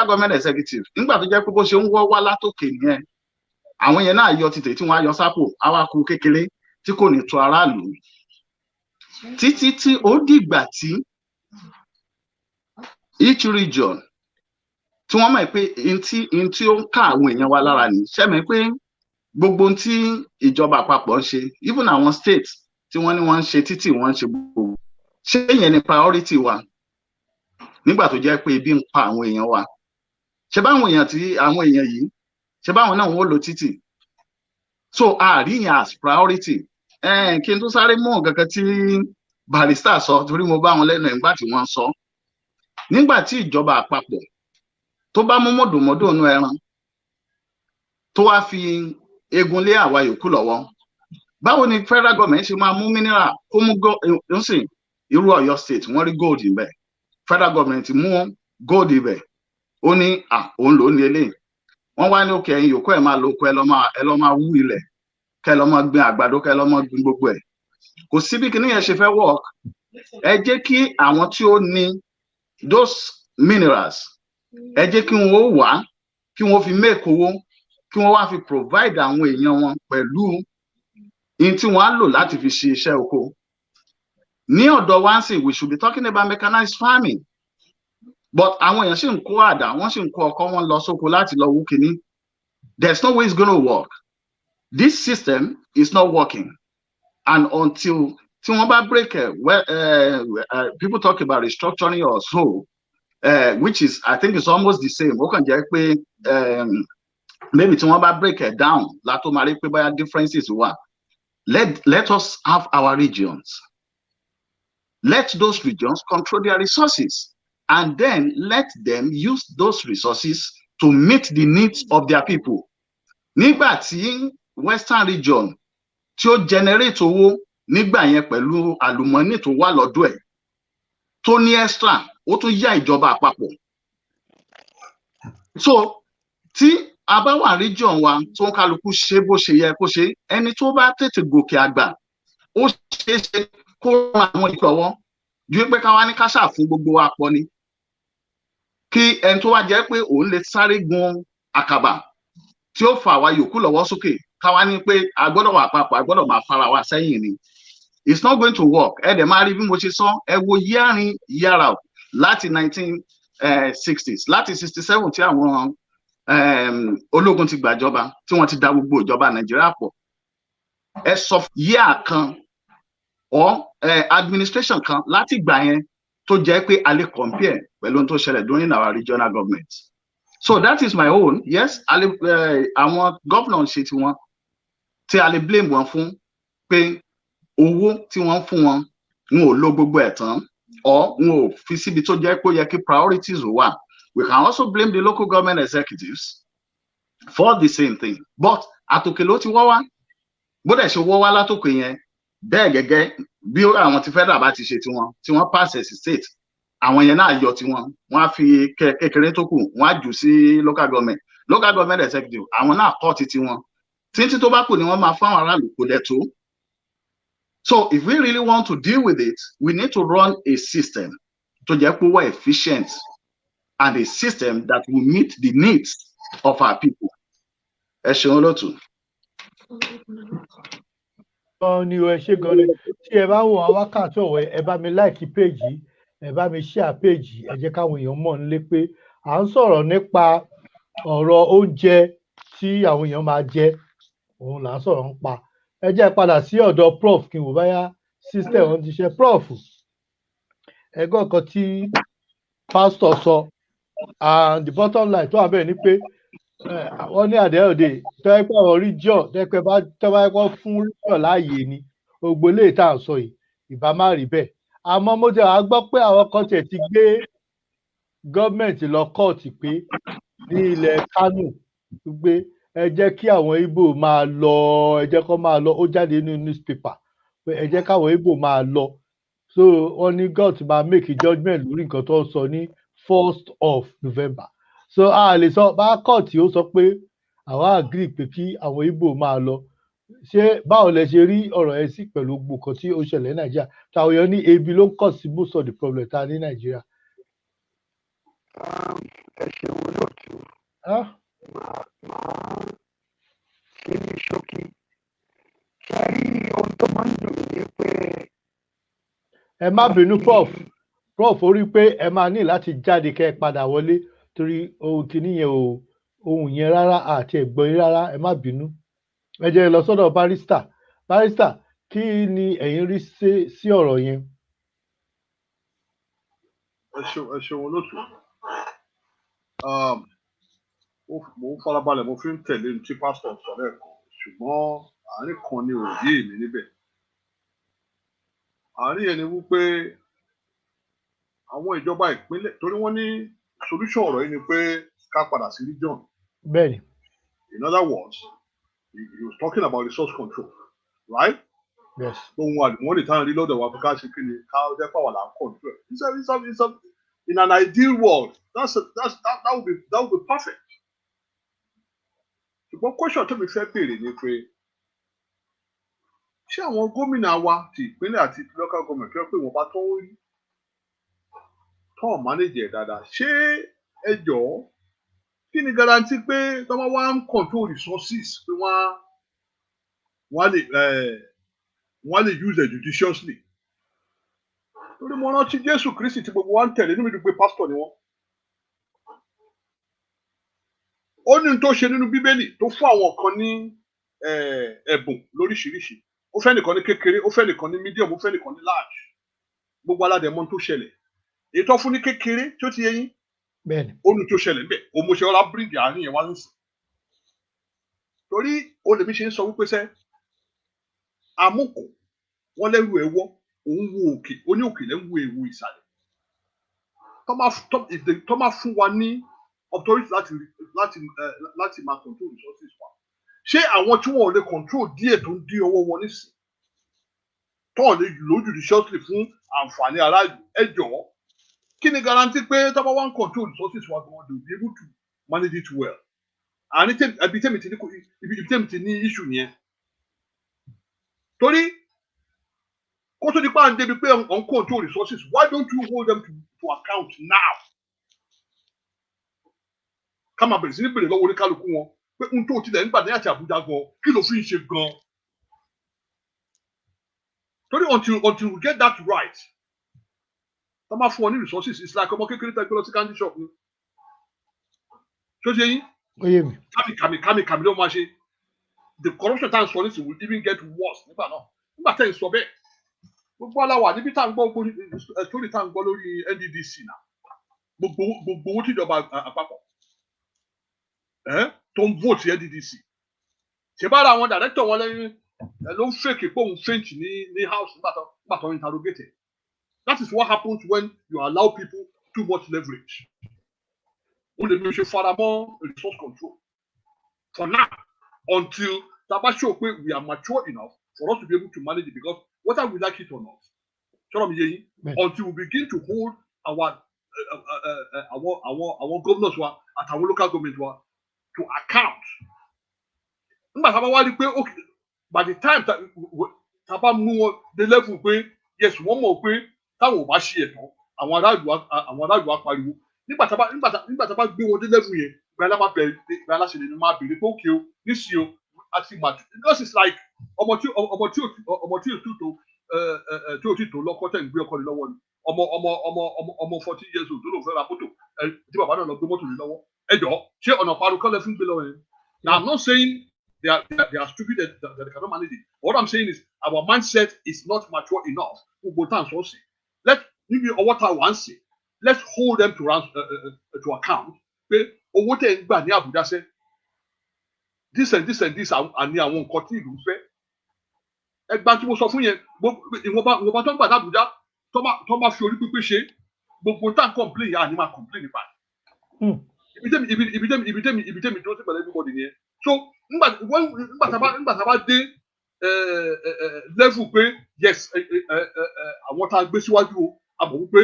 government executive nígbà tó jẹ́ pé bó ṣe ń wọ́ wá látòkè nìyẹn àwọn yẹn náà yọ títẹ̀ tí wọ́n á yọ sápò awakù kékeré tí kò ní tó aráàlú títí tí ó dìgbà tí each region tí wọ́n mọ̀ pé in tí ó ń ká àwọn èèyàn wa lára ní ṣẹ́mi pé gbogbo tí ìjọba àpapọ̀ ń ṣe even àwọn state tí wọ́n ní wọ́n ń ṣe títì wọ́n ń ṣe gbogbo ṣé ìyẹn ni priority wa nígbà tó jẹ́ pé ebi ń pa àwọn èèyàn wa ṣe báwọn èèyàn yìí ṣe báwọn náà wọ́n lo títì so àárín yẹn as priority kí n tó sáré mú nǹkan tí barrister sọ torí mo bá wọn lẹ́nu ẹ̀ nígbà tí wọ́n sọ nígbà tí ìjọba àpapọ̀ tó bá mú mọ̀dòmọ́dò nú ẹran tó wá fi egun lé àwa yòókù lọ́wọ́ báwo ni federal government ṣe máa mú mineral kó mú nsìn irú Ọ̀yọ́ state wọ́n rí gold ibẹ̀ federal government mú gold ibẹ̀ ó ní òun ló ní eléyìí wọ́n wá ní òkè ẹ̀yin yòókù ẹ̀ máa lo oko ẹ lọ́ máa wú ilẹ̀ kẹ́ lọ́ máa gbin àgbàdo kẹ́ lọ́ máa gbin gbogbo ẹ̀ kò sí bí kinní yẹn ṣe fẹ́ work ẹ jẹ́ kí àwọn tí ó ní those minerals ẹ jẹ́ kí wọ́n wá kí wọ́n fi make owó kí wọ́n wá fi provide àwọn èèyàn wọn pẹ̀lú in tí wọ́n á lò láti fi ṣe iṣẹ́ oko ní ọ̀dọ̀ wa ń sìn we should be talking about mechanized farming but àwọn èèyàn sì ń kó àdá wọ́n sì ń kó ọkọ́ wọn lọ sóko láti lọ wú kinní there's no way it's gonna work this system is not working and until tí wọ́n bá break people talk about restructuring or so which is I think it's almost the same ó kàn jẹ́ pé maybe tí wọ́n bá break it down látó máa rí pé bóyá differences wà let us have our regions let those regions control their resources and then let them use those resources to meet the needs of their people nígbà tí western region tí ó generate owó nígbà yẹn pẹ̀lú àlùmọ́nì tó wà lọ́dọ̀ ẹ̀ tó ní extra ó tún yá ìjọba àpapọ̀ so tí a bá wà region wa tó ń kálukú ṣe bó ṣe yẹ kó ṣe ẹni tó bá tètè gòkè àgbà ó ṣeé ṣe kó ran àwọn ikọ̀ ọwọ́ ju pé káwa ní káṣà fún gbogbo wa pọ̀ ni kí ẹni tó wá jẹ́ pé òun lè sáré gun àkàbà tí ó fà wá yòókù lọ́wọ́ sókè káwa ní pé a gbọ́dọ̀ wà papọ̀ a gbọ́dọ̀ máa fara wa sẹ́yìn ni it's not going to work ẹ dẹ̀ máa rí bí mo ṣe sọ ẹ wo year in year out láti 1960s láti 67 tí àwọn ológun ti gbàjọba tí wọ́n ti dá gbogbo ìjọba Nàìjíríà pọ̀ ẹ sọ year kan or administration kan láti gbà yẹn tó jẹ́ pé a lè compare pẹ̀lú ohun tó ṣẹlẹ̀ during our regional government so that is my own yes àwọn governor ṣe tiwọn tí a lè blame wọn fún pé owó tí wọ́n fún wọn wọn ò lo gbogbo ẹ̀ tán or wọn ò fi síbi tó jẹ́ pé ó yẹ kí priorities wà we can also blame the local government executives for the same thing but àtòkè ló ti wọ́ wá bó dẹ̀ ṣe wọ́ wá látòkè yẹn bẹ́ẹ̀ gẹ́gẹ́ bí àwọn ti federal bá ti ṣe tiwọn tí wọ́n pass sí state àwọn yẹn náà yọ tiwọn wọ́n á fi kékeré tó kù wọ́n á jù sí local government executive àwọn náà kọ́ ti tiwọn títí tó bá kù ni wọ́n máa fún àwọn aráàlú kò dẹ̀ tó. So if we really want to deal with it, we need to run a system to jẹ́ pé wà efficient and a system that will meet the needs of our people. Ẹ ṣeun lótú. Ni ẹ ṣe gan ni tí ẹ bá wò wá wákàtí ọ̀wẹ́ ẹ bá mi láìkí péjì ẹ bá mi share péjì ẹ jẹ́ káwọn èèyàn mọ̀ nílé pé à ń sọ̀rọ̀ nípa ọ̀rọ̀ oúnjẹ tí àwọn èèyàn máa jẹ òun là ń sọ̀rọ̀ nípa ẹ jẹ́ padà sí ọ̀dọ̀ prof kí n wò báyá system wọn ti ṣe prof ẹgbọ́n kan tí pastor sọ and the bottom line tó wà bẹ́ẹ̀ ni pé wọ́n ní àdé òde tọ́wọ́ pé àwọn region tẹ́pẹ́ bá tọ́wọ́ pé fún region láàyè ni gbogbo ilé ìta à ń sọ yìí ìbá má rí bẹ́ẹ̀ àmọ́ mo jẹ́ wàá gbọ́ pé àwọn kan tiẹ̀ ti gbé gọ́ọ̀mẹ̀ntì lọ kóòtù pé ní ilẹ̀ Kánò gbé ẹ jẹ́ kí àwọn Ìgbò máa lọ ẹ jẹ́ kó máa lọ ó jáde nínú newspaper pé ẹ jẹ́ káwọn Ìgbò máa lọ so wọ́n ní God máa make a judgement lórí nǹkan tó ń sọ ní 1st of November so a lè sọ bá kóòtù ó sọ pé àwọn agree pé kí àwọn Ìgbò máa lọ ṣé báwo lẹ ṣe rí ọ̀rọ̀ ẹ sí pẹ̀lú gbogbo nǹkan tí ó ṣẹlẹ̀ ní Nàìjíríà táwọn èèyàn ní ebi ló ń kọ̀ sí most of the problem tá a ní Nàìjíríà. Ẹ ṣeun olóòtú máa ṣe ní ṣókí ṣe rí ohun tó máa ń dùn ní pé. Ẹ má bínú prof orí pé ẹ máa ní láti jáde kẹ́ ẹ padà wọlé torí ohun kìíní yẹn ò ohun yẹn rárá àti ẹ̀gbọ́n yín rárá ẹ má bínú ẹ jẹ́ lọ sọ́dọ̀ barrister kí ni ẹ̀yin rí sí ọ̀rọ̀ yẹn. ẹ ṣeun olóòtú. Mo ń farabalẹ̀ mo fi ń tẹ̀lé ní tí pásítọ̀ sọ lẹ́ẹ̀kan ṣùgbọ́n àárín kan ni ò yé mi níbẹ̀. Àárín yẹn ni wípé àwọn ìjọba ìpínlẹ̀ torí wọ́n ní solution ọ̀rọ̀ yìí ni pé ká padà sí region. Bẹ́ẹ̀ni. In other words, he was talking about resource control, right? Yes. Ohun àlùmọ́ọ́nì táwọn rí lọ́dọ̀ wa fún ká ṣe kí ni ká jẹ́ pàwọ́ là ń control. In an ideal world, that would be perfect. Ṣùgbọ́n question tó mi fẹ́ béèrè ni pé ṣé àwọn gómìnà wa ti ìpínlẹ̀ àti local government tó yẹ pé wọ́n bá tó ń rí tó ń manage ẹ̀ dáadáa ṣé ẹ jọ̀ọ́ kí ni guarantee pé tó bá wá ń control resources pé wọ́n lè use it judiciously. Torí mo rántí Jésù Kristi tí gbogbo wa ń tẹ̀lé nínú ìdúgbò pásítọ̀ ni wọ́n. Ó ní tó ṣe nínú Bíbélì tó fún àwọn kan ní ẹ̀bùn lóríṣiríṣi. Ó fẹ́ nìkan ní kékeré, ó fẹ́ nìkan ní medium, ó fẹ́ nìkan ní large. Gbogbo aládẹ̀mọ́ tó ṣẹlẹ̀. Èyí tó fún ní kékeré tí ó ti yé yín. Bẹ́ẹ̀ni. Ó ní tó ṣẹlẹ̀ níbẹ̀. Òmùṣẹ́ ọlá bíríǹgì àárín yẹn wá ń sìn. Torí olèmí ṣe ń sọ wípé sẹ́ amúkò wọ́n lẹ́rù ẹ̀wọ́ òun wo òkè ó ní òkè lẹ́wọ̀ èwo ìsàlẹ̀. Tó máa fún wa ní authority láti máa control resources wa. Ṣé àwọn tí wọn ò lè control díẹ̀ tó ń dí ọwọ́ wọn nísìn tó lè lò judiciously fún àǹfààní aráàlú ẹ jọ̀ọ́ kí ni guarantee pé tó bá wá ń control resources wa gan they will be able to manage it well. Àní ibi tèmi ti ní issue yẹn. Torí kó tó di pa ń débi pé on control resources why don't you hold them to account now? Ká máa bẹ̀rẹ̀ sí ní bèrè lọ́wọ́ oníkálukú wọn pé n tó tilẹ̀ nígbà ní àti Àbújá gan kí ló fi ń ṣe gan. Torí until we get that right tá máa fún ọ ní resources it's like ọmọ kékeré tẹ́ gbé lọ sí candy shop ni. Ṣó ṣe yín? Ó yé mi. Kàmì ló máa ṣe. The corruption tá à ń sọ nísìnyí will even get worse nígbà náà. Nígbà tẹ́ ń sọ bẹ́ẹ̀ gbogbo aláwà níbi tá à ń gbọ́ story tá à ń gbọ́ lórí NDDC náà gbogbo owó tíjọba àpapọ̀ tó ń vote NDDC ṣe bá ra àwọn director wọn lẹ́yìn ló ń fèkì pé òun faint ní house nígbà tó ń interrogate. That is what happens when you allow people too much leverage. Ó lè mi ṣe faramọ́ resource control for now until taba show pé we are mature enough for us to be able to manage it because whether we like it or not ṣọ́nà mi yé yín until we begin to hold our governors wa àtàwọn local government wa to account. Nígbà tá a bá wá rí pé okay by the time tá a bá mú wọn dé level pé yes wọ́n mọ̀ pé táwọn ò bá ṣe ẹ̀tọ́ àwọn aráàlú á pariwo nígbà tá a bá gbé wọn dé level yẹn ìgbà aláṣẹ lè máa béèrè pé okay o nísìnyí o àti màtí because it's like ọmọ tí ò tí tó lọ́kọ́ tẹ̀ ń gbé ọkọ rẹ̀ lọ́wọ́ ni ọmọ 40 years old tó lò fẹ́ ra mọ́tò tí bàbá náà lọ gbé mọ́tò rẹ̀ lọ́wọ́ ẹ jọ̀ọ́ ṣé ọ̀nà parọ́ kọ́ lẹ fún gbé lọ́wọ́ yẹn. Now I'm not saying they are stupid that they cannot manage it. What I'm saying is our mindset is not mature enough. Gbogbo tá à ń sọ sí níbi ọwọ́ tá a wà ń sè let's hold them to account pé owó tẹ̀ ń gbà ní Àbújá sẹ́ this àní àwọn nǹkan tí ìlú ń fẹ́. Ẹgbàá tí mo sọ fún yẹn ìwọ̀nba tó ń gbà ní Àbújá tó máa fi orí pípé ṣe gbogbo tá à ń complain yà ni máa complain nípa ibi tẹ́mi tó ti pẹ̀lú everybody nìyẹn. So nígbà tá a bá dé level pé yes àwọn tá a gbé síwájú o àbọ̀ wípé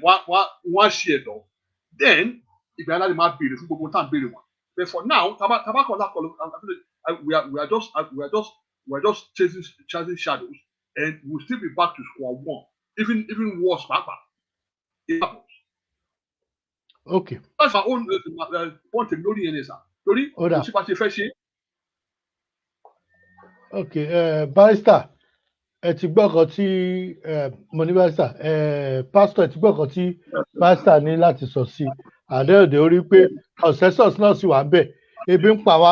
wọ́n á ṣe ẹ̀dọ̀ then ìgbà yẹn láti máa béèrè fún gbogbo tá à ń béèrè wọn. But for now we are just chasing shadows and we will still be back to square one even worse pàápàá. It happens. Okay. That's our own point lórí yẹn nìsa torí kò sí pa ṣe fẹ́ ṣe. Okay, barrister ẹ ti gbọ́ kan tí mo ní barrister pastor ẹ ti gbọ́ kan tí barrister ní láti sọ sí àdéhùn orí pé consensus náà sì wà ń bẹ̀ ebi ń pa àwọn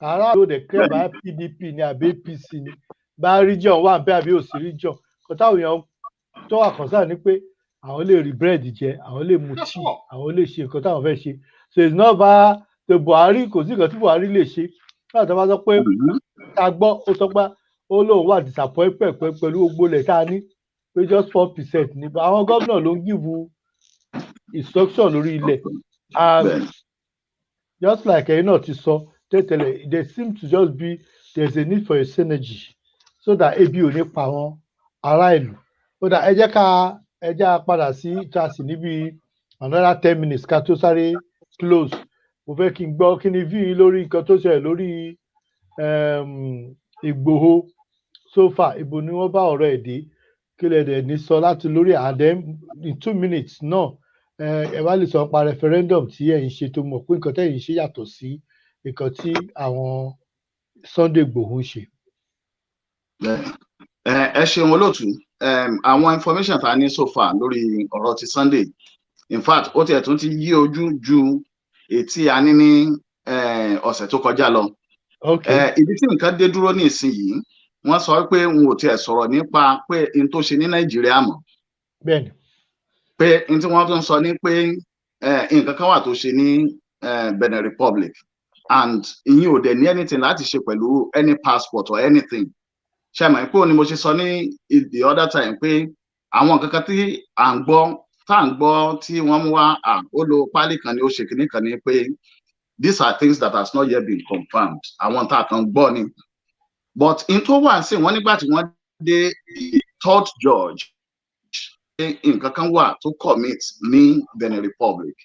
aráàlú òde kẹ́ bá PDP ní àbí APC ní bá region wà ń bẹ̀ àbí òsì region kò táwọn èèyàn tó wà kọ́sà ní pé àwọn lè rí búrẹ́dì jẹ, àwọn lè mu That's tíì, all. àwọn lè ṣe nǹkan táwọn fẹ́ ṣe. So it's not bad the Buhari, kò sí nǹkan tí Buhari lè ṣe. Láti bá sọ pé ká gbọ́ ó sọ pé ó lóun wà disappointed pẹ̀lú gbogbo ilẹ̀ tá a ní pé just 4% ní àwọn gómìnà ló ń give instruction lórí ilẹ̀. And just like ẹ̀yin náà ti sọ tẹ́tẹ̀lẹ̀, there seems to just be there's a need for a synergy so that ebi ò ní pa wọn ará ìlú. Ó dà ẹ jẹ́ ká padà sí ìtàsí níbi another 10 minutes ká tó sáré close. Mo fẹ́ kí n gbọ́ kí ni view yín lórí nǹkan tó ṣẹlẹ̀ lórí Ìgbòho so far, ibo ni wọ́n bá ọ̀rọ̀ ẹ̀ dé, kí lẹ dẹ̀ ní sọ láti lórí and then in 2 minutes náà ẹ wá lè sọ nípa referendum tí ẹ̀yin ṣe tó mọ̀ pé nǹkan tẹ̀yin ṣe yàtọ̀ sí nǹkan tí àwọn Sunday Ìgbòho ń ṣe. Ẹ ṣeun olóòtú, àwọn information tá a ní so far lórí ọ̀rọ̀ ti Sunday, in fact ó tiẹ̀ tún ti yí ojú ju ètí a ní ọ̀sẹ̀ tó kọjá lọ. Ibi tí nǹkan dé dúró ní ìsinyìí, wọ́n sọ pé n ò tiẹ̀ sọ̀rọ̀ nípa pé n tó ṣe ní Nàìjíríà mọ́. Bẹ́ẹ̀ni. Pé n tí wọ́n tún sọ ní pé nǹkan kan wà tó ṣe ní Benin Republic and ìyẹn ò dẹ̀ ní anything láti ṣe pẹ̀lú any passport or anything. Ṣé àmọ́ pé ni mo ṣe sọ ní the other time pé àwọn nǹkan kan tí à ń gbọ́ tí wọ́n mú wá ó lo pálí kan ni ó ṣe kìíní kan ni pé these are things that has not yet been confirmed. Àwọn tá a kan gbọ́ ni. But in tó wà sí wọ́n nígbà tí wọ́n dé the third judge nǹkan kan wà tó commit ní Benin Republic.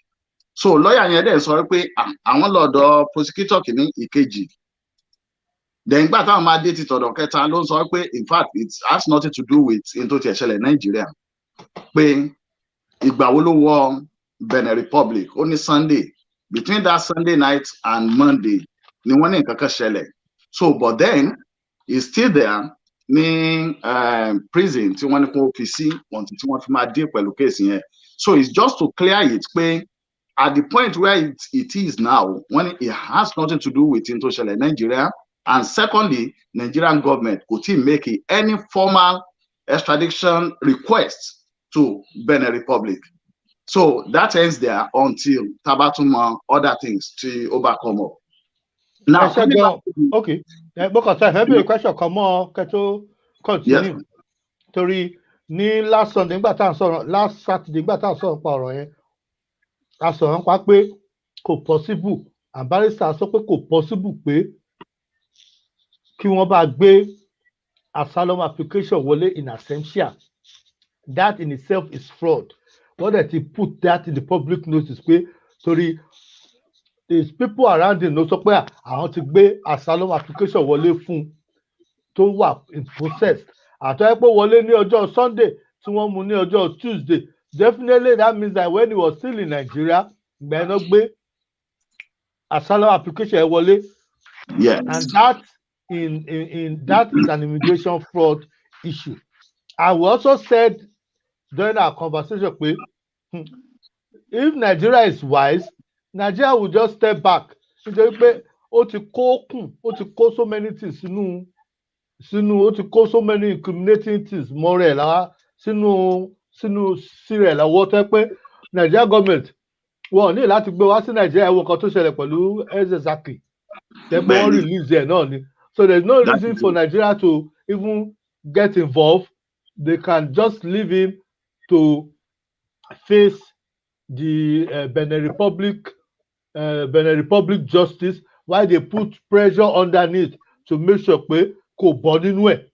So lọ́ọ̀yà yẹn dẹ̀ sọ pé àwọn lọ́dọ̀ prosecutor kìíní ìkejì. Then gbà táwọn máa dé ti tọ̀dọ̀ kẹta ló ń sọ pé in fact it has nothing to do with in tó ti ṣẹlẹ̀ Nàìjíríà. Pé ìgbà wo ló wọ Benin Republic ó ní Sunday, between that Sunday night and Monday ni wọ́n ní nǹkan kan ṣẹlẹ̀. So but then he's still there ní prison tí wọ́n ní kó fi sí until tí wọ́n fi máa deal pẹ̀lú case yẹn. So it's just to clear it pé at the point where it is now, when it has nothing to do with in tó ṣẹlẹ̀ Nigeria, and secondly Nigerian government kò tí make any formal extradition request to Benin Republic. So that ends there until tabatuma other things to overcome up. Now, okay. Because I have a question. Come on, to continue. Torí ní last Sunday nígbà tá à ń sọ̀rọ̀, last Saturday nígbà tá à ń sọ̀rọ̀ pa ọ̀rọ̀ yẹn, a sọ̀rọ̀ nípa pé kò possible, and barrister sọ pé kò possible pé kí wọ́n bá gbé asylum application wọlé in absentia. That in itself is fraud. What that he put that in the public notice pé torí is people around him ló sọ pé àwọn ti gbé asylum application wọlé fún tó wà in process. Àtọ́ ẹ pé wọlé ní ọjọ́ Sunday tí wọ́n mú ní ọjọ́ Tuesday. Definitely that means that when he was still in Nigeria, ìgbà yẹn ló gbé asylum application ẹ wọlé. Yes. And that that is an immigration fraud issue. And we also said during our conversation pé if Nigeria is wise, Nigeria will just step back. Nítorí pé ó ti kó so many things sínú ó ti kó so many incriminating things mọ́ rẹ̀ lára sínú rẹ̀ lọ́wọ́ tó pé Nigeria government wọ́n ní láti gbé wá sí Nigeria ẹ̀wọ̀n kan tó ṣẹlẹ̀ pẹ̀lú Ezezaki tẹ́gbẹ́ wọ́n release ẹ̀ náà ni. So there's no reason for Nigeria to even get involved. They can just leave him to face the Benin Republic justice while they put pressure underneath to make sure pé kò bọ́ nínú ẹ̀.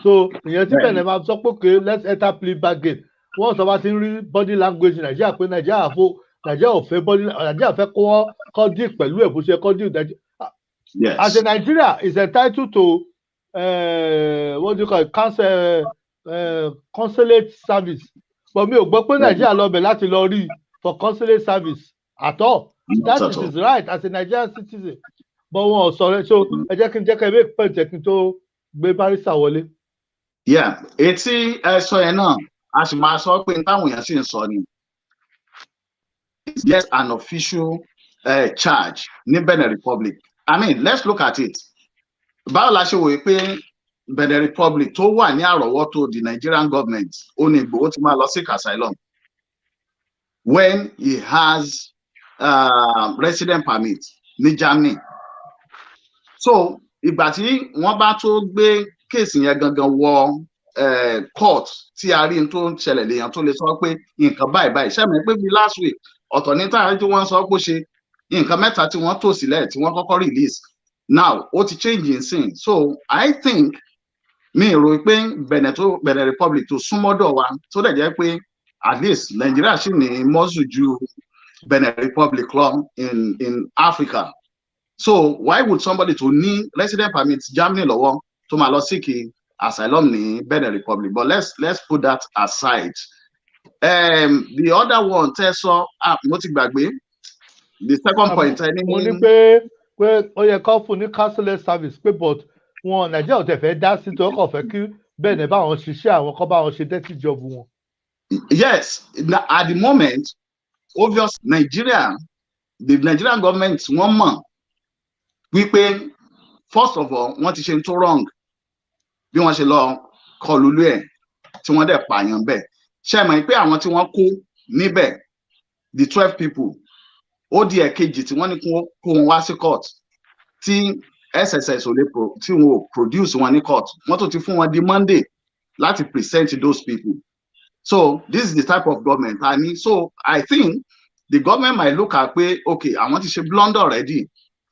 So ìyẹn tí Benin máa sọ pé okay, let's enter plea bargain. Wọ́n sọ wá sí rí body language Nigeria pé Nigeria ò fẹ́ Nigeria fẹ́ kọ́ deal pẹ̀lú ẹ̀ bó ṣe kọ́ deal Nigeria. Yes. As a Nigeria is entitled to what do you call it, consulate service. But mi ò gbọ́ pé Nigeria lọ bẹ̀ láti lọ rí for consulate service at all. That is his right as a Nigerian citizen. But wọn ò sọ̀rọ̀ so ẹ jẹ́ kí n make point kí n tó gbé barrister wọlé. Yeah, etí ẹ sọ yẹn náà a sì máa sọ pé táwọn èèyàn sì ń sọ ni. It's just an official charge ní Benin Republic. I mean, let's look at it. Báwo la ṣe wòye pé Benin Republic tó wà ní àrọ́wọ́tó the Nigerian government ó ní Ìgbòho ti máa lọ seek asylum when he has resident permit ní Germany. So ìgbà tí wọ́n bá tó gbé kéèsì yẹn gangan wọ court tí a rí n tó ń ṣẹlẹ̀ lèèyàn tó lè sọ pé nǹkan báyìí ṣé mi pé bí last week ọ̀tọ̀ ní táyà tí wọ́n sọ pé ṣe nǹkan mẹ́ta tí wọ́n tò sílẹ̀ tí wọ́n kọ́kọ́ release now ó ti change in sin. So I think mi rò pé Benin Republic tó súnmọ́dọ̀ wa tó dẹ̀ jẹ́ pé at least Nigeria ṣì ní mọ́sù ju Benin Republic lọ in Africa. So why would somebody to ní resident permit Germany lọ́wọ́ tó máa lọ seek asylum ní Benin Republic? But let's put that aside. The other one tẹ́ sọ mo ti gbàgbé the second point. Mo ní pé ó yẹ kó fún ní cashless service pé but wọn Nàìjíríà ò tẹ̀ fẹ́ dá sí tó kàn fẹ́ kí Benin bá wọn ṣiṣẹ́ àwọn kọ́ bá wọn ṣe dirty job wọn. Yes, at the moment, obvious Nigeria, the Nigerian government wọ́n mọ̀ wípé first of all wọ́n ti ṣe tó wrong bí wọ́n ṣe lọ kọlù lú ẹ̀ tí wọ́n dẹ̀ pààyàn bẹ́ẹ̀. Ṣé mọ̀ pé àwọn tí wọ́n kó níbẹ̀ the 12 people ó di ẹ̀kejì tí wọ́n ní kó wọn wá sí court tí SSS ò lè tí wọn ò produce wọn ní court wọ́n tó ti fún wọn di Monday láti present those people. So this is the type of government I mean. So I think the government might look at pé okay àwọn ti ṣe blunder already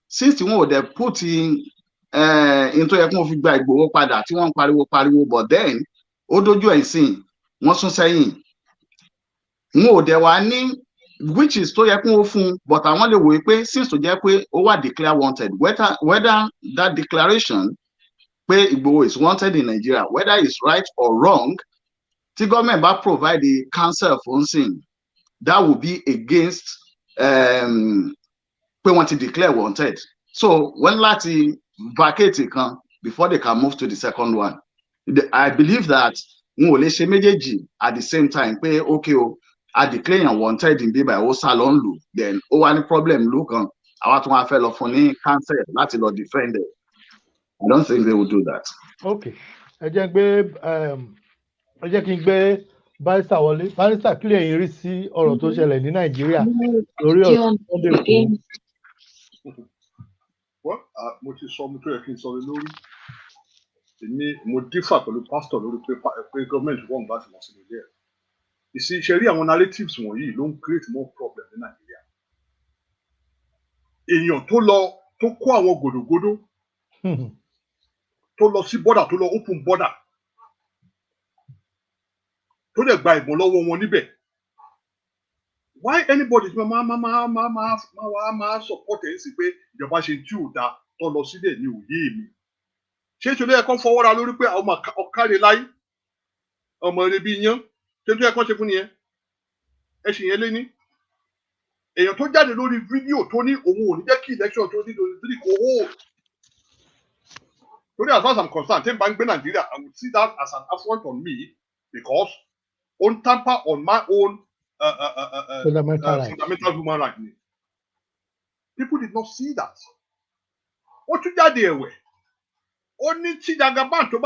since tí wọn ò dẹ̀ put in tó yẹ kí wọ́n fi gba Ìgbòho padà tí wọ́n ń pariwo but then ó dójú ẹ̀ sìn wọ́n sún sẹ́yìn wọn ò dẹ̀ wá ní which is tó yẹ kí wọ́n fún but àwọn lè wòye pé since tó jẹ́ pé ó wà declare wanted whether that declaration pé Ìgbòho is wanted in Nigeria whether it's right or wrong tí government bá provide the counsel fún sìn that will be against pé wọ́n ti declare wanted. So when láti vacate kan before they can move to the second one. I believe that wọn ò lè ṣe méjèèjì at the same time pé okay o a declare yan wanted in bíbá ó sá lọ ń lò then ó wá ní problem ló kan àwa tó wá fẹ́ lọ fún ní counsel láti lọ defend it. I don't think they will do that. Okay, ẹ jẹ́ kí n gbé barrister wọlé. Barrister kí lè rí sí ọ̀rọ̀ tó ṣẹlẹ̀ ní Nàìjíríà lórí ọ̀rọ̀ Sunday Igboho. Mo ti sọ mo tó yẹ kí n sọ lórí èmi mo dífà pẹ̀lú pastor lórí pé gọ́ọ̀mẹ̀ntì wọ́n bá ti lọ sí ilé ẹ̀. Ìṣe rí àwọn narratives wọ̀nyí ló ń create more problem ní Nàìjíríà. Èèyàn tó kó àwọn gòdògòdò tó lọ sí border tó lọ open border tó dẹ̀ gba ìbọn lọ́wọ́ wọn níbẹ̀. Why anybody máa support ẹ̀ sí pé ìjọba ṣe tí ò dáa tó lọ sílẹ̀ ní òye mi. Ṣé ìṣòro ẹ̀kọ́ fọwọ́ra lórí pé àwọn ọ̀kárẹ̀ láyé ọmọ rẹ̀ bí yán ṣé tó ẹ̀kọ́ ṣe fún nìyẹn ẹ̀sìn yẹn lé ní. Èèyàn tó jáde lórí fídíò tó ní òun ò ní jẹ́ kí election tó ní lórí kò hó. Torí as far as I'm concerned tí n bá ń gbé Nàìjíríà I would see that as an affront on me because on tamper on my own fundamental human right. People did not see that. Ó tún jáde ẹ̀wẹ̀. Ó ní tí Jagaban tó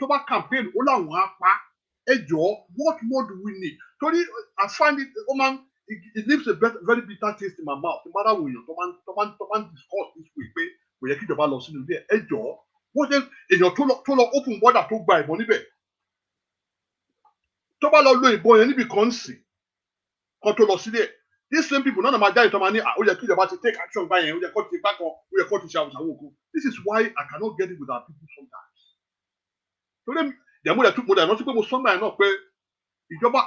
bá campaign ó láwọn apá ẹjọ́ what more do we need? Torí I find it it leaves a very bitter taste in my mouth. No matter wo èèyàn tó máa ń discuss this way pé kò yẹ kí ìjọba lọ sínú ilé ẹjọ́ wọ́n ṣe èèyàn tó lọ open border tó gba ìbọn níbẹ̀. Tó bá lọ lo ìbọn yẹn níbi kan sí kan tó lọ sílẹ̀ these same people náà máa jáde tó máa ní ó yẹ kí ìjọba ti take action báyẹn ó yẹ kó ti gbá kan ó yẹ kó ti ṣe àwùjọ òkú. This is why I cannot get it with our people sometimes. Torí mo dẹ̀ rántí pé mo sọ́nà ẹ̀ náà pé ìjọba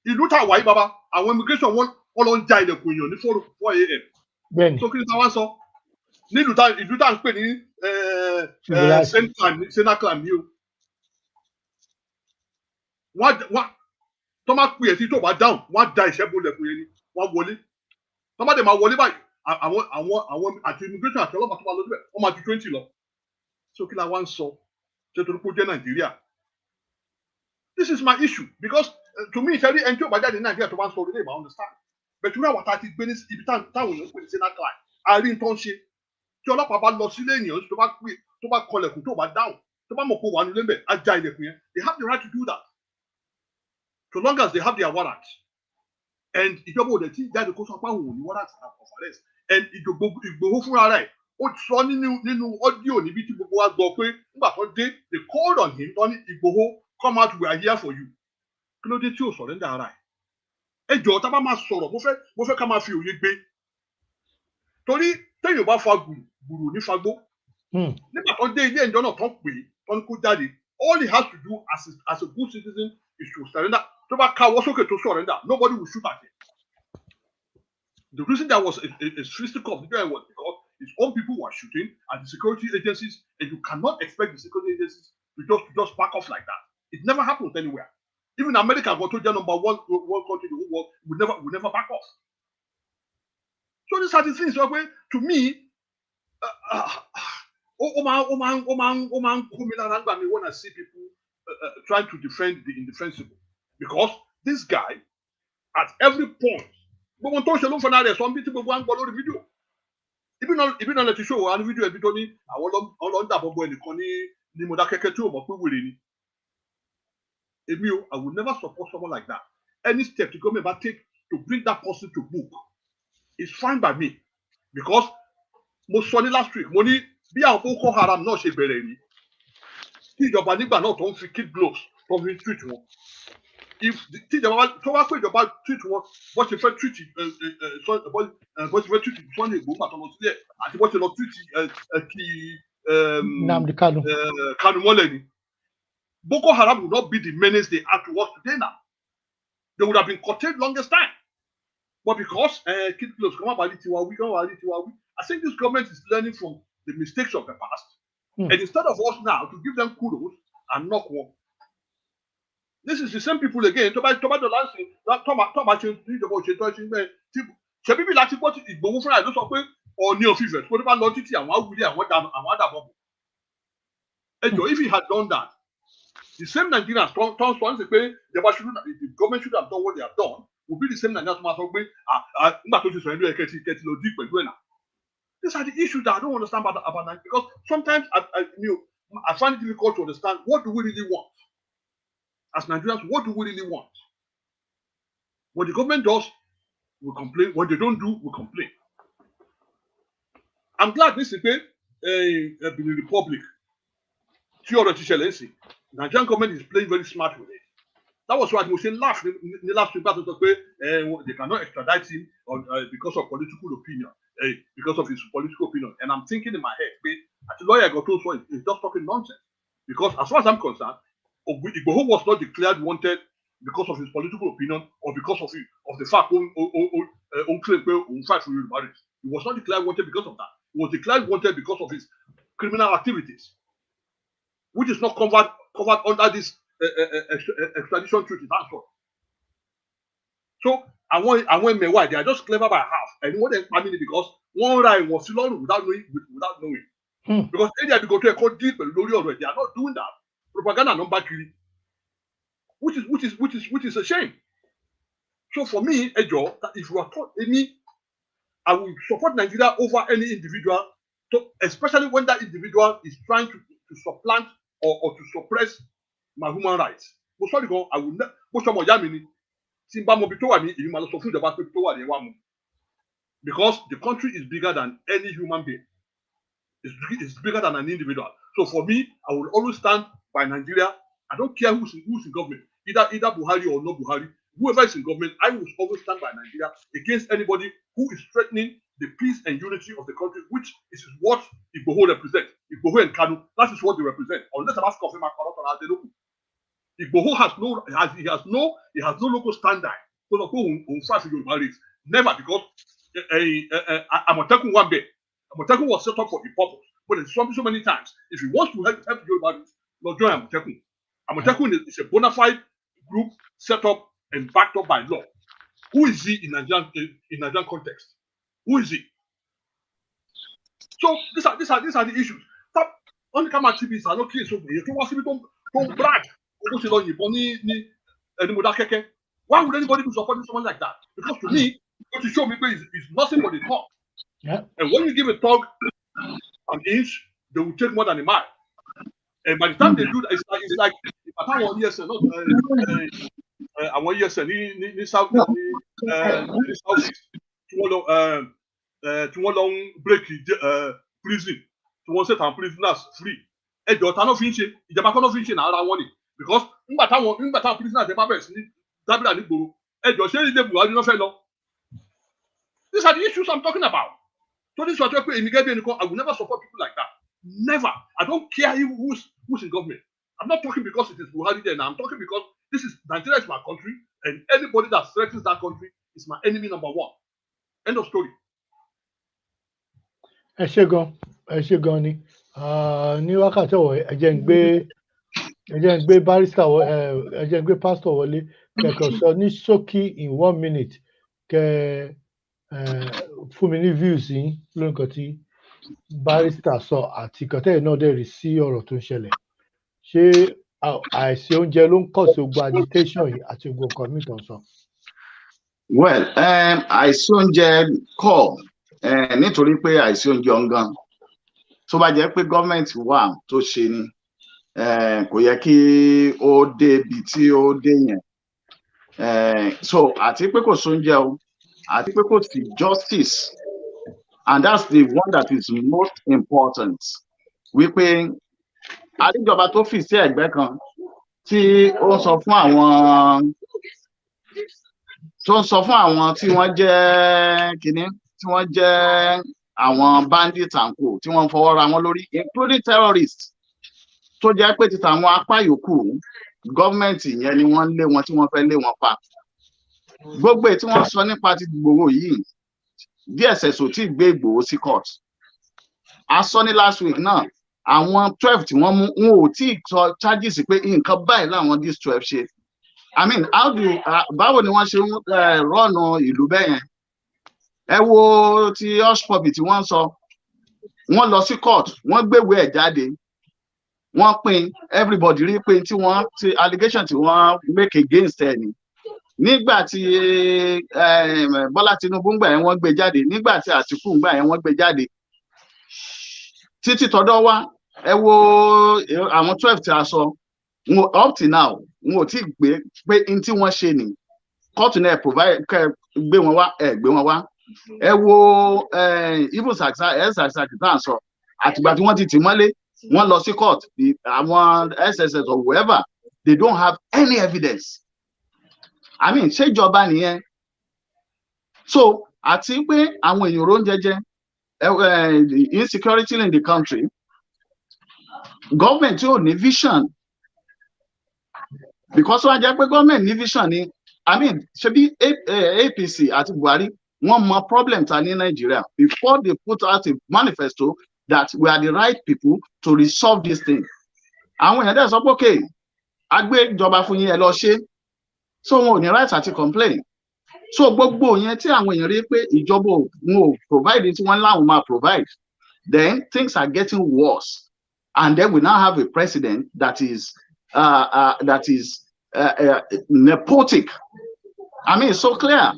ìlú tá a wà yí bàbá àwọn immigration wọn lọ ń ja ilẹ̀kùn èèyàn ní 4 a.m. So kí ni táwa ń sọ ní ìlú tá à ń pè ní senaclan ní o. Wọ́n tó máa pè é sí tó bá dáhùn wọ́n á da ìṣẹ́gun ilẹ̀kùn yẹn ni wọ́n wọlé tó bá dẹ̀ máa wọlé báyìí àwọn àti immigration àti ọlọ́pàá tó máa lọ síbẹ̀ wọ́n máa ju 20 lọ. So kí la wá ń sọ ṣé torí pé ó jẹ́ Nàìjíríà. This is my issue because to me ìṣẹ́rí ẹni tí ò bá jáde ní Nàìjíríà tó bá ń sọ orílẹ̀ èdè I understand but túnú àwọn tá a ti gbé ní ibi táwọn èèyàn ń pè ní senaclan àárín tó ń ṣe tí ọlọ́pàá bá lọ sílé èèyàn tó bá kọlẹ̀kùn tó bá dáhùn They have the right to do that. So long as they have their warrants. And ìjọba òde tí ìjáde kó sọ pé àwọn ò ní warrant of arrest. And Ìgbòho fúnra rẹ̀ ó sọ nínú audio níbi tí gbogbo wa gbọ́ pé nígbà tó dé they called on him tó ní Ìgbòho come out, we are here for you. Kí ló dé tí ò surrender ara ẹ̀? Ẹ jọ̀ọ́ tá bá máa sọ̀rọ̀ mo fẹ́ ká máa fi òye gbé. Torí téèyàn bá fa gbùrù ní fagbó. Nígbà tó dé ilé ẹjọ́ náà tó pè é tó ní kó jáde, all he has to do as a good citizen is to surrender. Tó bá káwọ́ sókè tó surrender, nobody will shoot at him. The reason there was a fisticuff was because his own people were shooting at the security agencies, and you cannot expect the security agencies to just back off like that. It never happens anywhere. Even America, what told you number one country in the whole world, would never back off. So these are the things where, to me, when I see people trying to defend the indefensible. Because this guy, at every point, but when talking for now, some people go and follow the video. Even on let you show one video, every Tony, I want that boy in the corner, ni mo da keke tu mo pe were ni. I will never support someone like that. Any step the government might take to bring that person to book is fine by me. Because mo sọ ní last week, mo ní bí àwọn Boko Haram náà ṣe bẹ̀rẹ̀ rí. Tí ìjọba nígbà náà tó ń fi kid gloves tó fi treat wọn. If tí ìjọba tó wá pé ìjọba treat wọn, bó ṣe fẹ́ treat Sunday Igboho àtọ́ lọ sílẹ̀ àti bó ṣe lọ treat Nnamdi Kanu. Kanu mọ́lẹ̀ ni. Boko Haram would not be the menace they are to us today now. They would have been curtailed longest time. But because kid gloves come about I think this government is learning from the mistakes of the past. And instead of us now to give them kudos and knock one. This is the same people again. Toba the last thing that Toba change the about ṣe bíbí láti gbọ́ Ìgbòho fúnra ẹ̀ ló sọ pé Ọọ̀ni of Ifẹ̀ tó bá lọ títí àwọn awúlé àwọn àdàbọ̀. Ẹjọ́ if he had done that, the same Nigerians turn say pé the government should have done what they have done will be the same Nigerians tó máa sọ pé nígbà tó ti sọ ẹnu ẹ̀ kẹ́tì lọ dí pẹ̀lú ẹ̀ náà. These are the issues that I don't understand about Nigeria because sometimes I find it difficult to understand what do we really want. As Nigerians, what do we really want? What the government does, we complain. What they don't do, we complain. I'm glad this is the Republic. Nigerian government is playing very smart with it. That was why Moshe laughed in the last week. They cannot extradite him because of political opinion, because of his political opinion. And I'm thinking in my head, as a lawyer, I got told he's just talking nonsense. Because as far as I'm concerned, Igboho was not declared wanted because of his political opinion or because of the fact he was not declared wanted because of that. He was declared wanted because of his criminal activities, which is not covered under this extradition treaty. That's all. So I want me why they are just clever by half. And what they mean because one right was still on without knowing. Because they go to a court deep and already. They are not doing that. Propaganda number 3, which is a shame. So for me, Ejo, if you are taught me, I will support Nigeria over any individual, especially when that individual is trying to supplant or to suppress my human rights. I will not. Because the country is bigger than any human being. It's bigger than an individual. So for me, I will always stand by Nigeria. I don't care who's in government, either Buhari or no Buhari. Whoever is in government, I will always stand by Nigeria against anybody who is threatening the peace and unity of the country, which is what Igboho represents. Igboho and Kanu, that is what they represent. Unless I'm asking for Igboho has no local standard. Never, because Amotekun one day. Amotekun was set up for a purpose, but it's so many times. If he wants to help Yoruba, not join Amotekun. Amotekun is a bona fide group set up and backed up by law. Who is he in Nigerian context? Who is he? So these are the issues. Stop on the camera TV. Are not clear. So you don't brag. Why would anybody be supporting someone like that? Because to me, what you show me is nothing but a talk. Yeah. And when you give a talk an inch, they will take more than a mile. And by the time they do that, it's like àwọn ESN náà àwọn ESN ní south ní south east tí wọ́n lọ ń break prison tí wọ́n set our prisoners free. Ẹjọ́ ta náà fi ń ṣe ìjọba kan náà fi ń ṣe náà ara wọn ni because nígbà táwọn prisoners ẹ bá bẹ̀rẹ̀ sí ní dábìlà nígboro ẹjọ́ ṣé ilé Buhari náà fẹ́ lọ. These are the issues I'm talking about. So this is what I will never support people like that. Never. I don't care who's in government. I'm not talking because it is Buhari there now. I'm talking because Nigeria is my country, and anybody that threatens that country is my enemy number one. End of story. Ẹ ṣé gan ni ní wákàtí ọ̀wọ̀ ẹ jẹ́ ń gbé barrister ẹ jẹ́ ń gbé pastor wọlé kẹ̀kọ́ sọ ní ṣókí in 1 minute kẹ fún mi ní views yín lórí nǹkan tí barrister sọ àti nǹkan tẹ́yìn náà dẹ̀ rí sí ọ̀rọ̀ tó ń ṣẹlẹ̀. Ṣé àìsí oúnjẹ ló ń kọ̀ sí gbogbo agitation yìí àti gbogbo nǹkan míì tó ń sọ? Well, àìsí oúnjẹ kọ̀ nítorí pé àìsí oúnjẹ ọ̀ngàn tó bá jẹ́ pé gọ́ọ̀mẹ̀ntì wà tó ṣe ni kò yẹ kí ó dé ibi tí ó dé yẹn. So àti pé kò sóúnjẹ o àti pé kò sí justice, and that's the one that is most important. Wípé àdíjọba tó fi sí ẹ̀gbẹ́ kan tí ó ń sọ fún àwọn tí wọ́n jẹ́ kínní tí wọ́n jẹ́ àwọn bandits and co tí wọ́n ń fọwọ́ ra wọn lórí, including terrorists, tó jẹ́ pé títa àwọn apá yòókù gọ́ọ̀mẹ̀ntì yẹn ni wọ́n lé wọn tí wọ́n fẹ́ lé wọn pa. Gbogbo tí wọ́n sọ nípa ti Ìgbòho yìí DSS ò tí gbé Ìgbòho sí court. A sọ ní last week náà àwọn 12 tí wọ́n mú wọn ò tí sọ charges pé nǹkan báyìí láwọn these 12 ṣe. I mean, báwo ni wọ́n ṣe ń rọ́ọ̀nù ìlú bẹ́ẹ̀ yẹn? Ẹ wo ti Hushpuppi tí wọ́n sọ, wọ́n lọ sí court, wọ́n gbéwèé ẹ̀ jáde, wọ́n pín everybody rí pé ti allegation tí wọ́n make against ẹ̀ ni. Nígbà tí Bọ́lá Tinubu ń gbà yẹn wọ́n gbé jáde, nígbà tí Àtìkù ń gbà yẹn wọ́n gbé jáde. Títí tọ̀dọ̀ wa ẹ wo àwọn 12 tí a sọ, up to now wọn ò tí gbé pé n tí wọ́n ṣe ni court náà provide gbé wọn wá gbé wọn wá. Ẹ wo even Sàkísàkí tá à ń sọ àtìgbà tí wọ́n ti tì mọ́lé wọ́n lọ sí court, àwọn SSS or whoever, they don't have any evidence. I mean, ṣèjọba nìyẹn. So àti pé àwọn èèyàn ló ń jẹjẹ insecurity in the country, government ò ní vision, because wọ́n jẹ́ pé government ní vision ni. I mean, ṣebí APC àti Buhari wọ́n mọ problem ta ní Nigeria before they put out a manifesto that we are the right people to resolve this thing. Àwọn èèyàn dẹ̀ sọ pé okay, a gbé ìjọba fún yín ẹ lọ ṣe, so wọn ò ní right àti complain. So gbogbo yẹn tí àwọn èèyàn rí pé ìjọba wọn ò provide tí wọ́n láwọn máa provide, then things are getting worse, and then we now have a president that is nepotic. I mean, it's so clear.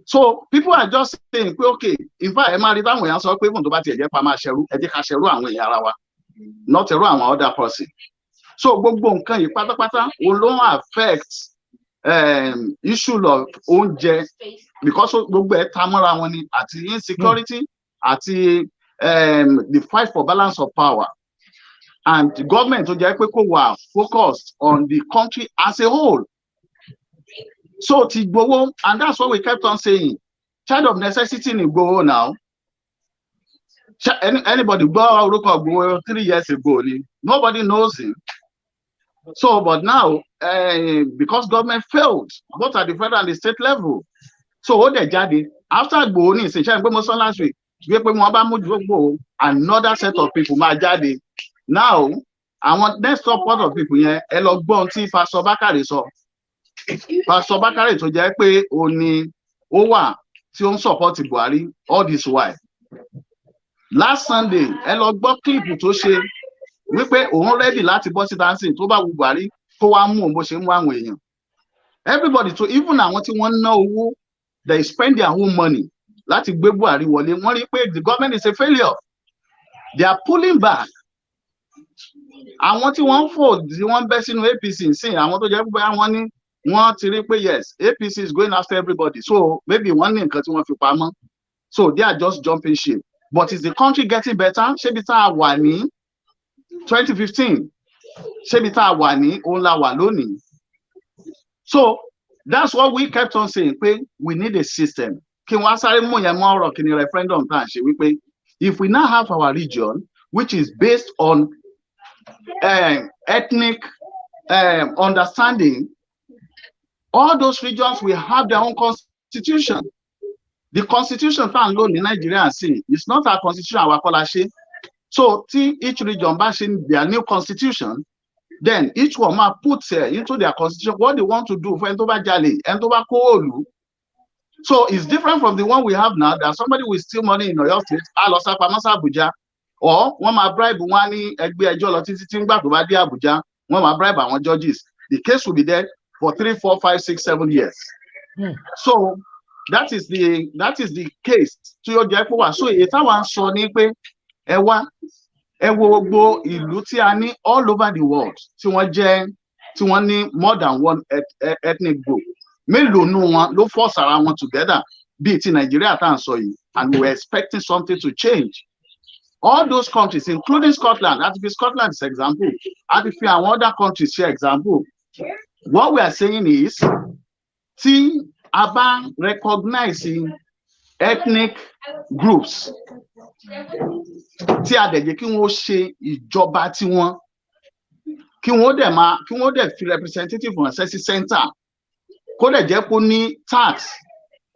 So people are just saying okay, in fact ẹ máa rí táwọn èèyàn sọ pé fún tó bá tiẹ̀ jẹ́ pa máa ṣẹrú, ẹ jẹ́ ká ṣẹrú àwọn èèyàn ara wa, not ẹrú àwọn other person. So gbogbo nǹkan yìí pátápátá òun ló ń affect issue of oúnjẹ, because gbogbo ẹ̀ ta mọ́ra wọn ni, àti insecurity àti the fight for balance of power, and the government tó jẹ́ pé kò wà focused on the country as a whole. So ti Igboho, and that's what we kept on saying, child of necessity ni Igboho now. Anybody gbọ́ orúkọ Igboho 3 years ago ni? Nobody knows him. So but now because government failed both at the federal and the state level, so ó dẹ̀ jáde after Igboho ní ìṣẹ̀ṣẹ̀ pé mo sọ last week wí pé wọ́n bá mú Igboho, another set of people máa jáde. Now àwọn next support of people yẹn ẹ lọ gbọ́n tí Pastor Bakare sọ. Pastor Bakare tó jẹ́ pé ó ní ó wà tí ó ń support Buhari all this while. Last Sunday ẹ lọ gbọ́ clip tó ṣe wípé òun ready láti bọ́ sí dancing tó bá wù Buhari kó wá mú òun bó ṣe ń mú àwọn èèyàn. Everybody, to even àwọn tí wọ́n ná owó, they spend their own money láti gbé Buhari wọlé. Wọ́n rí pé the government is a failure. They are pulling back. àwọn tí wọ́n ń fò tí wọ́n ń bẹ́ sínú APC nsìn àwọn tó jẹ́ pé wọ́n ní wọ́n ti rí pé yes APC is going after everybody so maybe wọ́n ní nǹkan tí wọ́n fi pamọ́ so they are just jumping ship but is the country getting better ṣébi tá a wà ní 2015 ṣébi tá a wà ní òun la wà lónìí so that's what we kept on saying pé we need a system kí wọ́n sáré mú yẹn mọ́ ọ̀rọ̀ kí ni referendum tá à ń ṣe wípé if we now have our region which is based on ethnic understanding, all those regions will have their own constitution. The constitution found in Nigeria is not our constitution, our policy. So, each region bashing their new constitution, then each one might put into their constitution what they want to do for Entoba Jali, Entoba Koolu. So, it's different from the one we have now, that somebody will steal money in Oyo State, Alosa Pamasa Abuja, or one might bribe one Egbe Ejo Lotiti Timba to Badi Abuja, one might bribe our judges. The case will be there for 3, 4, 5, 6, 7 years. So that is the case. To your Jacoba. So if I want to ní pé ẹ wo gbogbo ìlú tí a ní all over the world tí wọ́n ní more than one ethnic group. Mélòó nù wọn ló force ara wọn together bíi ti Nigeria tá à ń sọ yìí, and we're expecting something to change. All those countries, including Scotland, that be Scotland's example, and if you have other countries share example, what we are saying is, see, about recognizing ethnic groups, tí a dẹ̀ jẹ́ kí wọ́n ṣe ìjọba tí wọ́n, kí wọ́n dẹ̀ fi representative wọn sí center, kó dẹ̀ jẹ́ kó ní tax,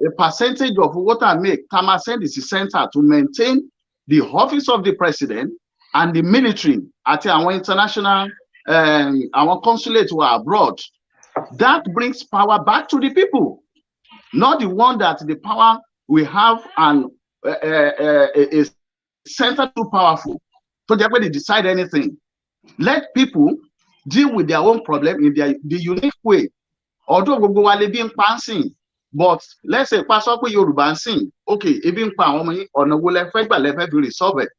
a percentage of what I make, Tama send is the center to maintain the office of the president and the military at our international, our consulate were abroad. That brings power back to the people, not the one that the power we have and a center too powerful. So they decide anything. Let people deal with their own problem in the unique way. Although we go being passing. But let's say pass up Yoruba sing. Okay, even on a will effect resolve it.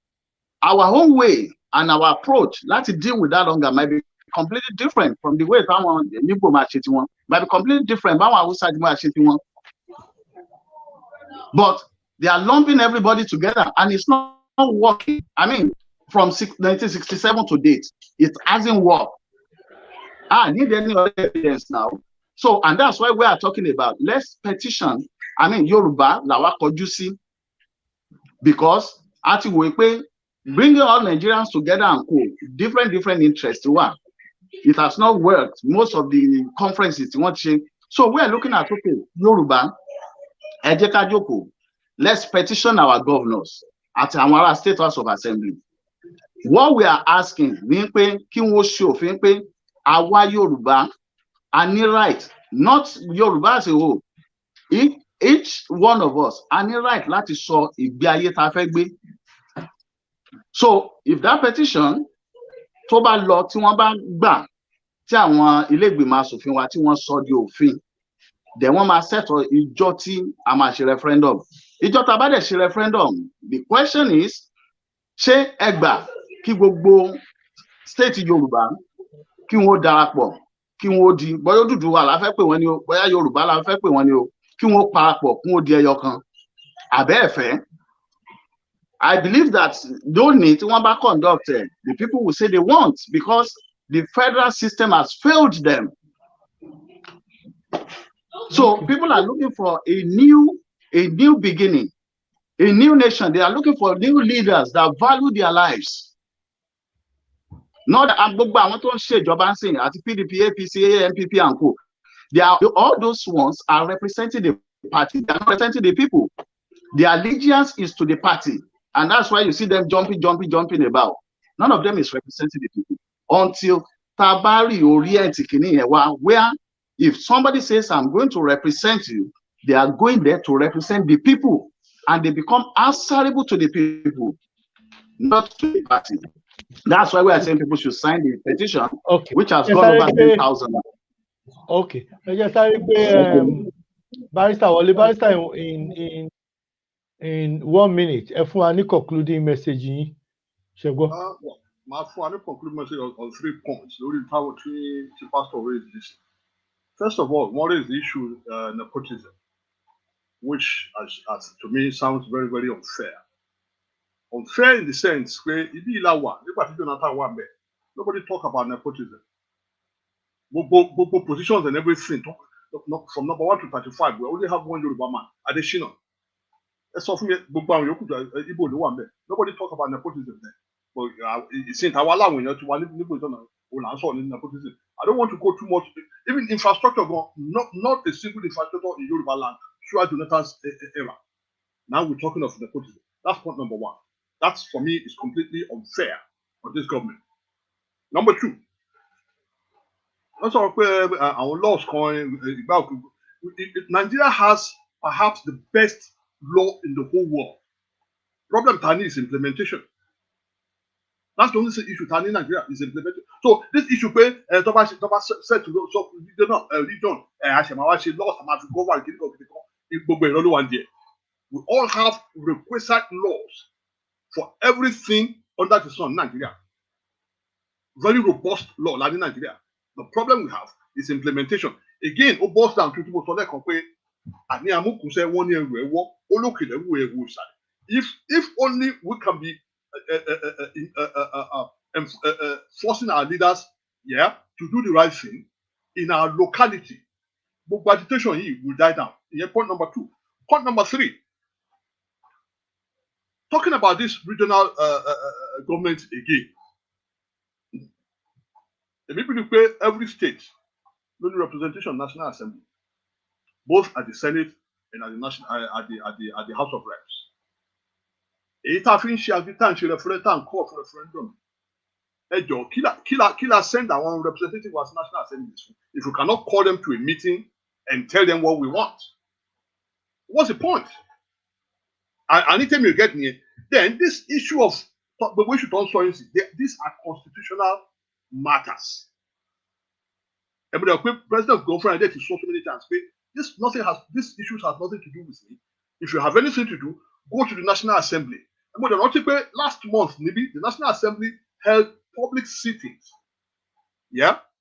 Our own way and our approach, let's deal with that longer might be completely different from the way someone might be completely different. But they are lumping everybody together and it's not working. I mean, from 1967 to date, it hasn't worked. I need any other evidence now. So, and that's why we are talking about, let's petition, I mean, Yoruba, Lawa Kojusi, because bringing all Nigerians together and different interests to work. It has not worked. Most of the conferences want to change. So we are looking at, okay, Yoruba, Ejeka Joko, let's petition our governors at our State House of Assembly. What we are asking, our Yoruba, any right, not Yoruba as a whole. Each one of us, any right, láti sọ ìgbé ayé tá fẹ́ gbé. So, if that petition, tó bá lọ tí wọ́n bá gbà, tí àwọn ilé ìgbìmọ̀ aṣòfin wa tí wọ́n sọ di òfin, then wọ́n máa settle ìjọ tí a máa ṣe referendum. Ìjọ tá bá dẹ̀ ṣe referendum, the question is, ṣé ẹ gbà kí gbogbo state Yorùbá kí wọ́n darapọ̀? Kí wọ́n di bóyá Odùduwà la fẹ́ pè wọ́n ni o, bóyá Yorùbá la fẹ́ pè wọ́n ni o, kí wọ́n parapọ̀ kí wọ́n di ẹyọ kan. Àbẹ́ ẹ̀fẹ́. I believe that don't need one back conducted. The people will say they want because the federal system has failed them. So people are looking for a new beginning, a new nation. They are looking for new leaders that value their lives. Not Agbogbo àwọn tó ń ṣèjọba ń sìn àti PDP, APC, NPP and co. All those ones are representing the party. They are not representing the people. Their allegiance is to the party. And that's why you see them jumping about. None of them is representing the people. Until Tabari Orient Kiniyewa, where if somebody says, I'm going to represent you, they are going there to represent the people. And they become answerable to the people, not to the party. That's why we are saying people should sign the petition, okay, which has gone over 10,000. Okay. I just Barrister in 1 minute. If we are concluding message, my final conclusion on 3 points. Lórí táwọn tí pastor raised this. First of all, what is the issue nepotism, which as to me sounds very, very unfair. Unfair in the sense where ibi ìlà nígbà tí Jonathan wà ńbẹ̀, nobody talk about nepotism. Gbogbo positions and everything, from number 1 to 35, we only have one Yoruba man, Adesina. Nobody talk about nepotism there. But it's in Tawala, nepotism. I don't want to go too much. Even infrastructure, not a single infrastructure in Yoruba land throughout Jonathan's era. Now we're talking of nepotism. That's point number 1. That's, for me, is completely unfair on this government. Number 2, our laws Nigeria has perhaps the best law in the whole world. Problem Tani is implementation. That's the only issue Tani in Nigeria is implementation. So this issue where Toba said to so region we all have requisite laws for everything under the sun in Nigeria. Very robust law in Nigeria. The problem we have is implementation. Again, it boils down to if only we can be forcing our leaders, to do the right thing in our locality, agitation here will die down. Point number 2. Point number 3. Talking about this regional government again. Every state, no representation National Assembly, both at the Senate and at the national at the House of Reps. Referendum. Killer send our representative as National Assembly. If we cannot call them to a meeting and tell them what we want, what's the point? Anytime you get me, then this issue of but we should also these are constitutional matters. The president of Government did so many times. These issues has nothing to do with me. If you have anything to do, go to the National Assembly. Last month, maybe the National Assembly held public sittings,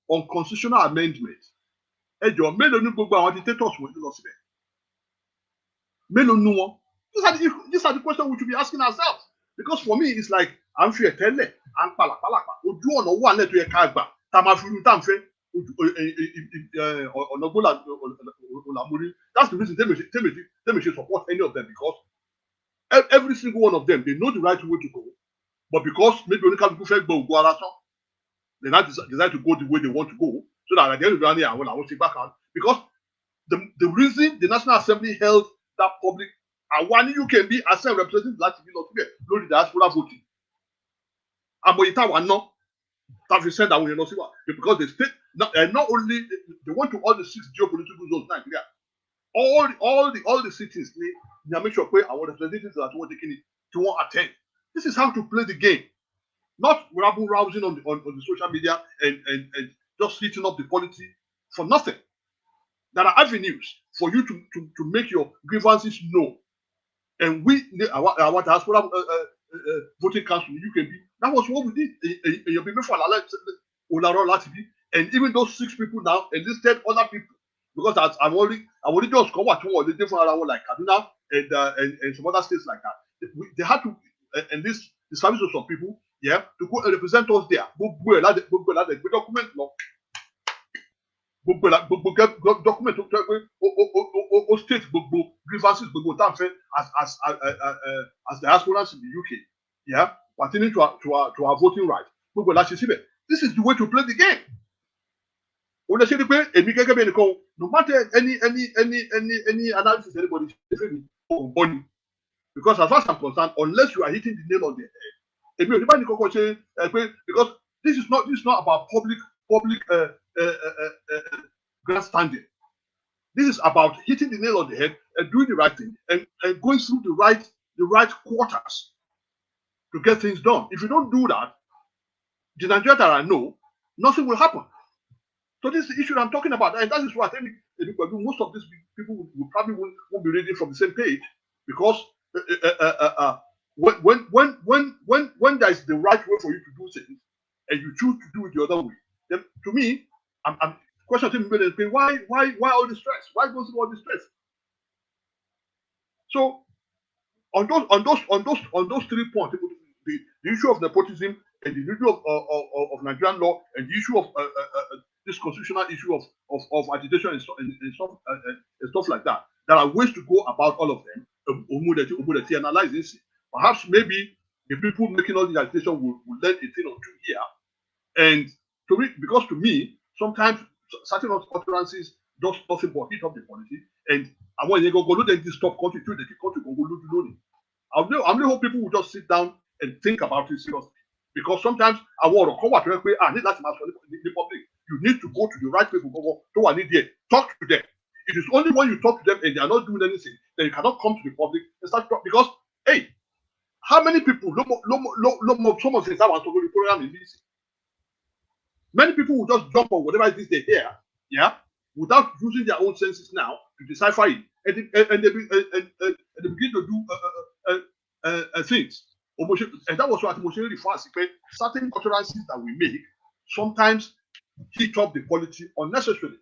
on constitutional amendment. These are the questions we should be asking ourselves. Because for me, it's like I'm sure tell I'm palapalapa. Ojú ọ̀nà wà lẹ́tọ̀ yẹ ká gbà tá a máa fi ru tá à ń fẹ́ ọ̀nà gbọ́dọ̀ ọ̀làmúrí. That's the reason they should support any of them, because every single one of them, they know the right way to go, but because maybe oníkàlùkù fẹ́ gbọ́ ògo ara tán, they now decide to go the way they want to go, so that at the end of the day, àwọn làwọn ṣe back out. Because the reason the National Assembly held that public, àwa ní UK bí as a representative láti bí lọ síbẹ̀ lórí diaspora voting. Àmọ́ ìta wà ná tàbí send àwọn èèyàn lọ síwá, because not only they went to all the 6 geopolitical zones in Nigeria, all the cities they make sure pé àwọn representatives that wọ́n taking it to wọ́n attend. This is how to play the game, not rousing on the social media and just heating up the politics for nothing. There are avenues for you to make your grievances known. And our diaspora voting council in the UKB, that was what we did. And even those 6 people now enlisted other people, because I've already just covered the different like Kaduna and some other states like that. They had to enlist the service of some people, to go and represent us there. Document law. Document state grievances as diasporans in the UK, pertaining to our voting right. This is the way to play the game. No matter any analysis anybody say, because as far as I'm concerned, unless you are hitting the nail on the head, because this is not about public grandstanding. This is about hitting the nail on the head and doing the right thing and going through the right quarters to get things done. If you don't do that, the Nigeria that I know, nothing will happen. So this is the issue I'm talking about, and that is why I think most of these people will probably won't be reading from the same page, because when there's the right way for you to do things and you choose to do it the other way, then to me, I'm questioning why all the stress? Why go through all the stress? So on those 3 points, the issue of nepotism and the issue of Nigerian law and the issue of this constitutional issue of agitation and stuff like that. There are ways to go about all of them. Analyze this. Perhaps maybe the people making all the agitation will learn a thing or two here. And because to me, sometimes certain utterances does nothing but hit up the policy. And when they go then this stop country, they keep country go loading. I really hope people will just sit down and think about it seriously. Because sometimes I want to come back to need that the public. You need to go to the right people, talk to them. It is only when you talk to them and they are not doing anything, then you cannot come to the public and start talking. Because hey, how many people someone says I want to go to the program in this? Many people will just jump on whatever it is they hear, without using their own senses now to decipher it, and they begin to do things. And that was what emotionally fast. Certain utterances that we make sometimes heat up the quality unnecessarily.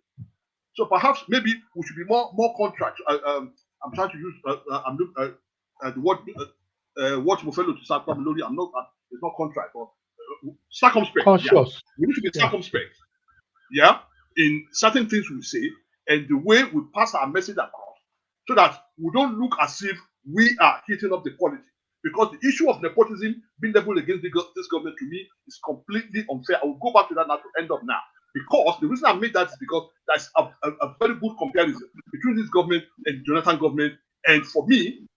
So perhaps maybe we should be more contract. I'm trying to use the word what Mofelo to start Lori. It's not contract or circumspect. Conscious. Yeah. We need to be circumspect. Yeah, in certain things we say and the way we pass our message across, so that we don't look as if we are heating up the quality. Because the issue of nepotism being leveled against this government to me is completely unfair. I will go back to that now to end up now. Because the reason I made that is because there's a very good comparison between this government and the Jonathan government. And for me,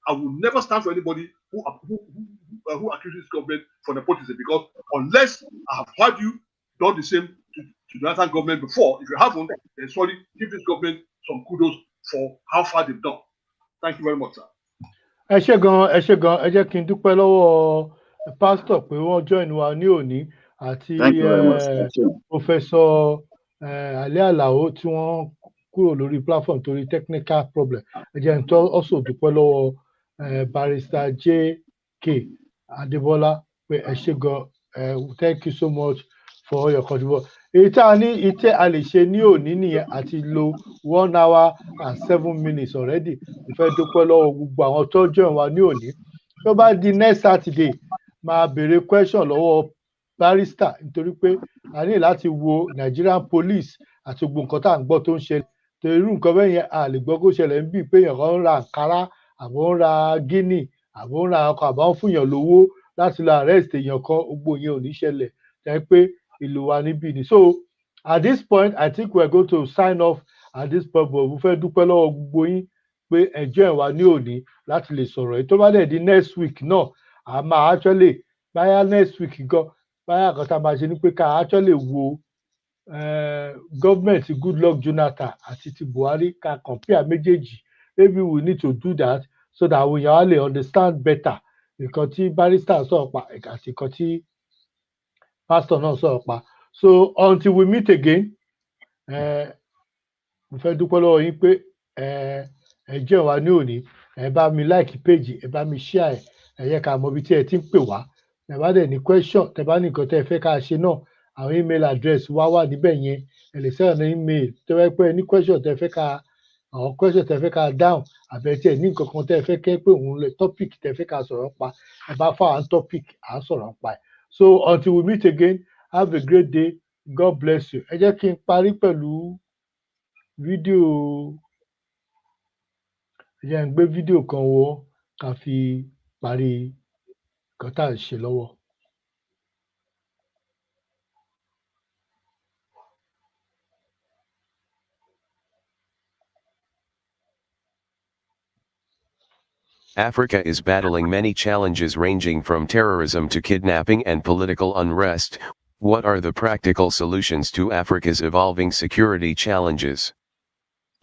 I will never stand for anybody who accuses this government for nepotism. Because unless I have heard you done the same to the Jonathan government before, if you haven't, then sorry, give this government some kudos for how far they've done. Thank you very much, sir. ẹ ṣé gan ẹ jẹ́ kí n dúpẹ́ lọ́wọ́ pásítọ̀ pé wọ́n join wa ní òní àti pòfẹ́sọ̀ Alẹ́ Àlàó tí wọ́n kúrò lórí platform torí technical problem. Ẹ jẹ́ n tó also dúpẹ́ lọ́wọ́ barrister J.K. Adébọ́lá pé ẹ ṣé gan thank you so much for all your contribution. Èyí tá a ní ìtẹ́ a lè ṣe ní òní nìyẹn àti lo 1 hour and 7 minutes already. Mo fẹ́ dúpẹ́ lọ́wọ́ gbogbo àwọn tó join wa ní òní. Tó bá di next Saturday, máa béèrè question lọ́wọ́ barrister nítorí pé a ní láti wo Nigerian police àti gbogbo nǹkan tá à ń gbọ́ tó ń ṣẹlẹ̀. Torí irú nǹkan bẹ́ẹ̀ yẹn a lè gbọ́ kó ṣẹlẹ̀ ń bí pé èèyàn kan ń ra Ankara àbò ń ra Guinea àbò ń ra ọkọ̀ àbò ń fún èèyàn lówó láti lọ arrest èèyàn kan, gbogbo yẹn ò ní ṣẹlẹ̀. Jẹ́ pé ìlú wa níbí ni. So at this point, I think we're going to sign off at this point, but mo fẹ́ dúpẹ́ lọ́wọ́ gbogbo yín pé ẹ join wa ní òní láti lè sọ̀rọ̀. Èyí tó bá dẹ̀ di next week náà, a máa actually báyà next week gan, báyà kan tá a máa ṣe ni pé ká actually wo government Goodluck Jonathan àti ti Buhari ká compare méjèèjì. Maybe we need to do that so that we all understand better nǹkan tí barrister sọ̀rọ̀ pa àti nǹkan tí pastor náà sọ̀rọ̀ pa. So until we meet again, mo fẹ́ dúpẹ́ lọ́wọ́ yín pé ẹ join wa ní òní. Ẹ bá mi like page, ẹ bá mi share ẹ yẹ ká mọ ibi tí ẹ ti ń pè wá. Ẹ bá dẹ̀ ní question, tẹ bá ní nǹkan tẹ́ fẹ́ ká ṣe náà, àwọn email address wa wà níbẹ̀ yẹn. Ẹ lè send ní email tó bá pẹ́ ní question tẹ́ fẹ́ ká àwọn question tẹ́ fẹ́ ká down àbẹ̀ tí ẹ ní nǹkan kan tẹ́ fẹ́ kẹ́ pé òun lè topic tẹ́ fẹ́ ká sọ̀rọ̀ pa. Ẹ bá fà án topic à ń sọ̀rọ̀ pa ẹ̀. So until we meet again, have a great day. God bless you. Ẹ jẹ́ kí n parí pẹ̀lú fídíò. Ẹ jẹ́ n gbé fídíò kan wọ ká fi parí nǹkan tá à ń ṣe lọ́wọ́. Africa is battling many challenges ranging from terrorism to kidnapping and political unrest. What are the practical solutions to Africa's evolving security challenges?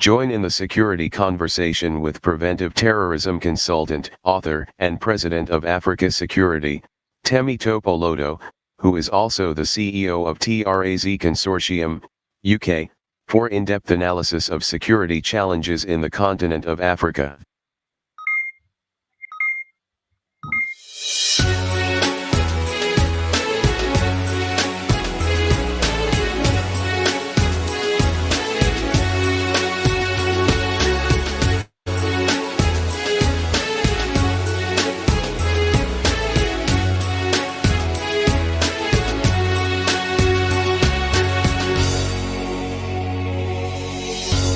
Join in the security conversation with preventive terrorism consultant, author, and president of Africa Security, Temi Topolodo, who is also the CEO of TRAZ Consortium, UK, for in-depth analysis of security challenges in the continent of Africa.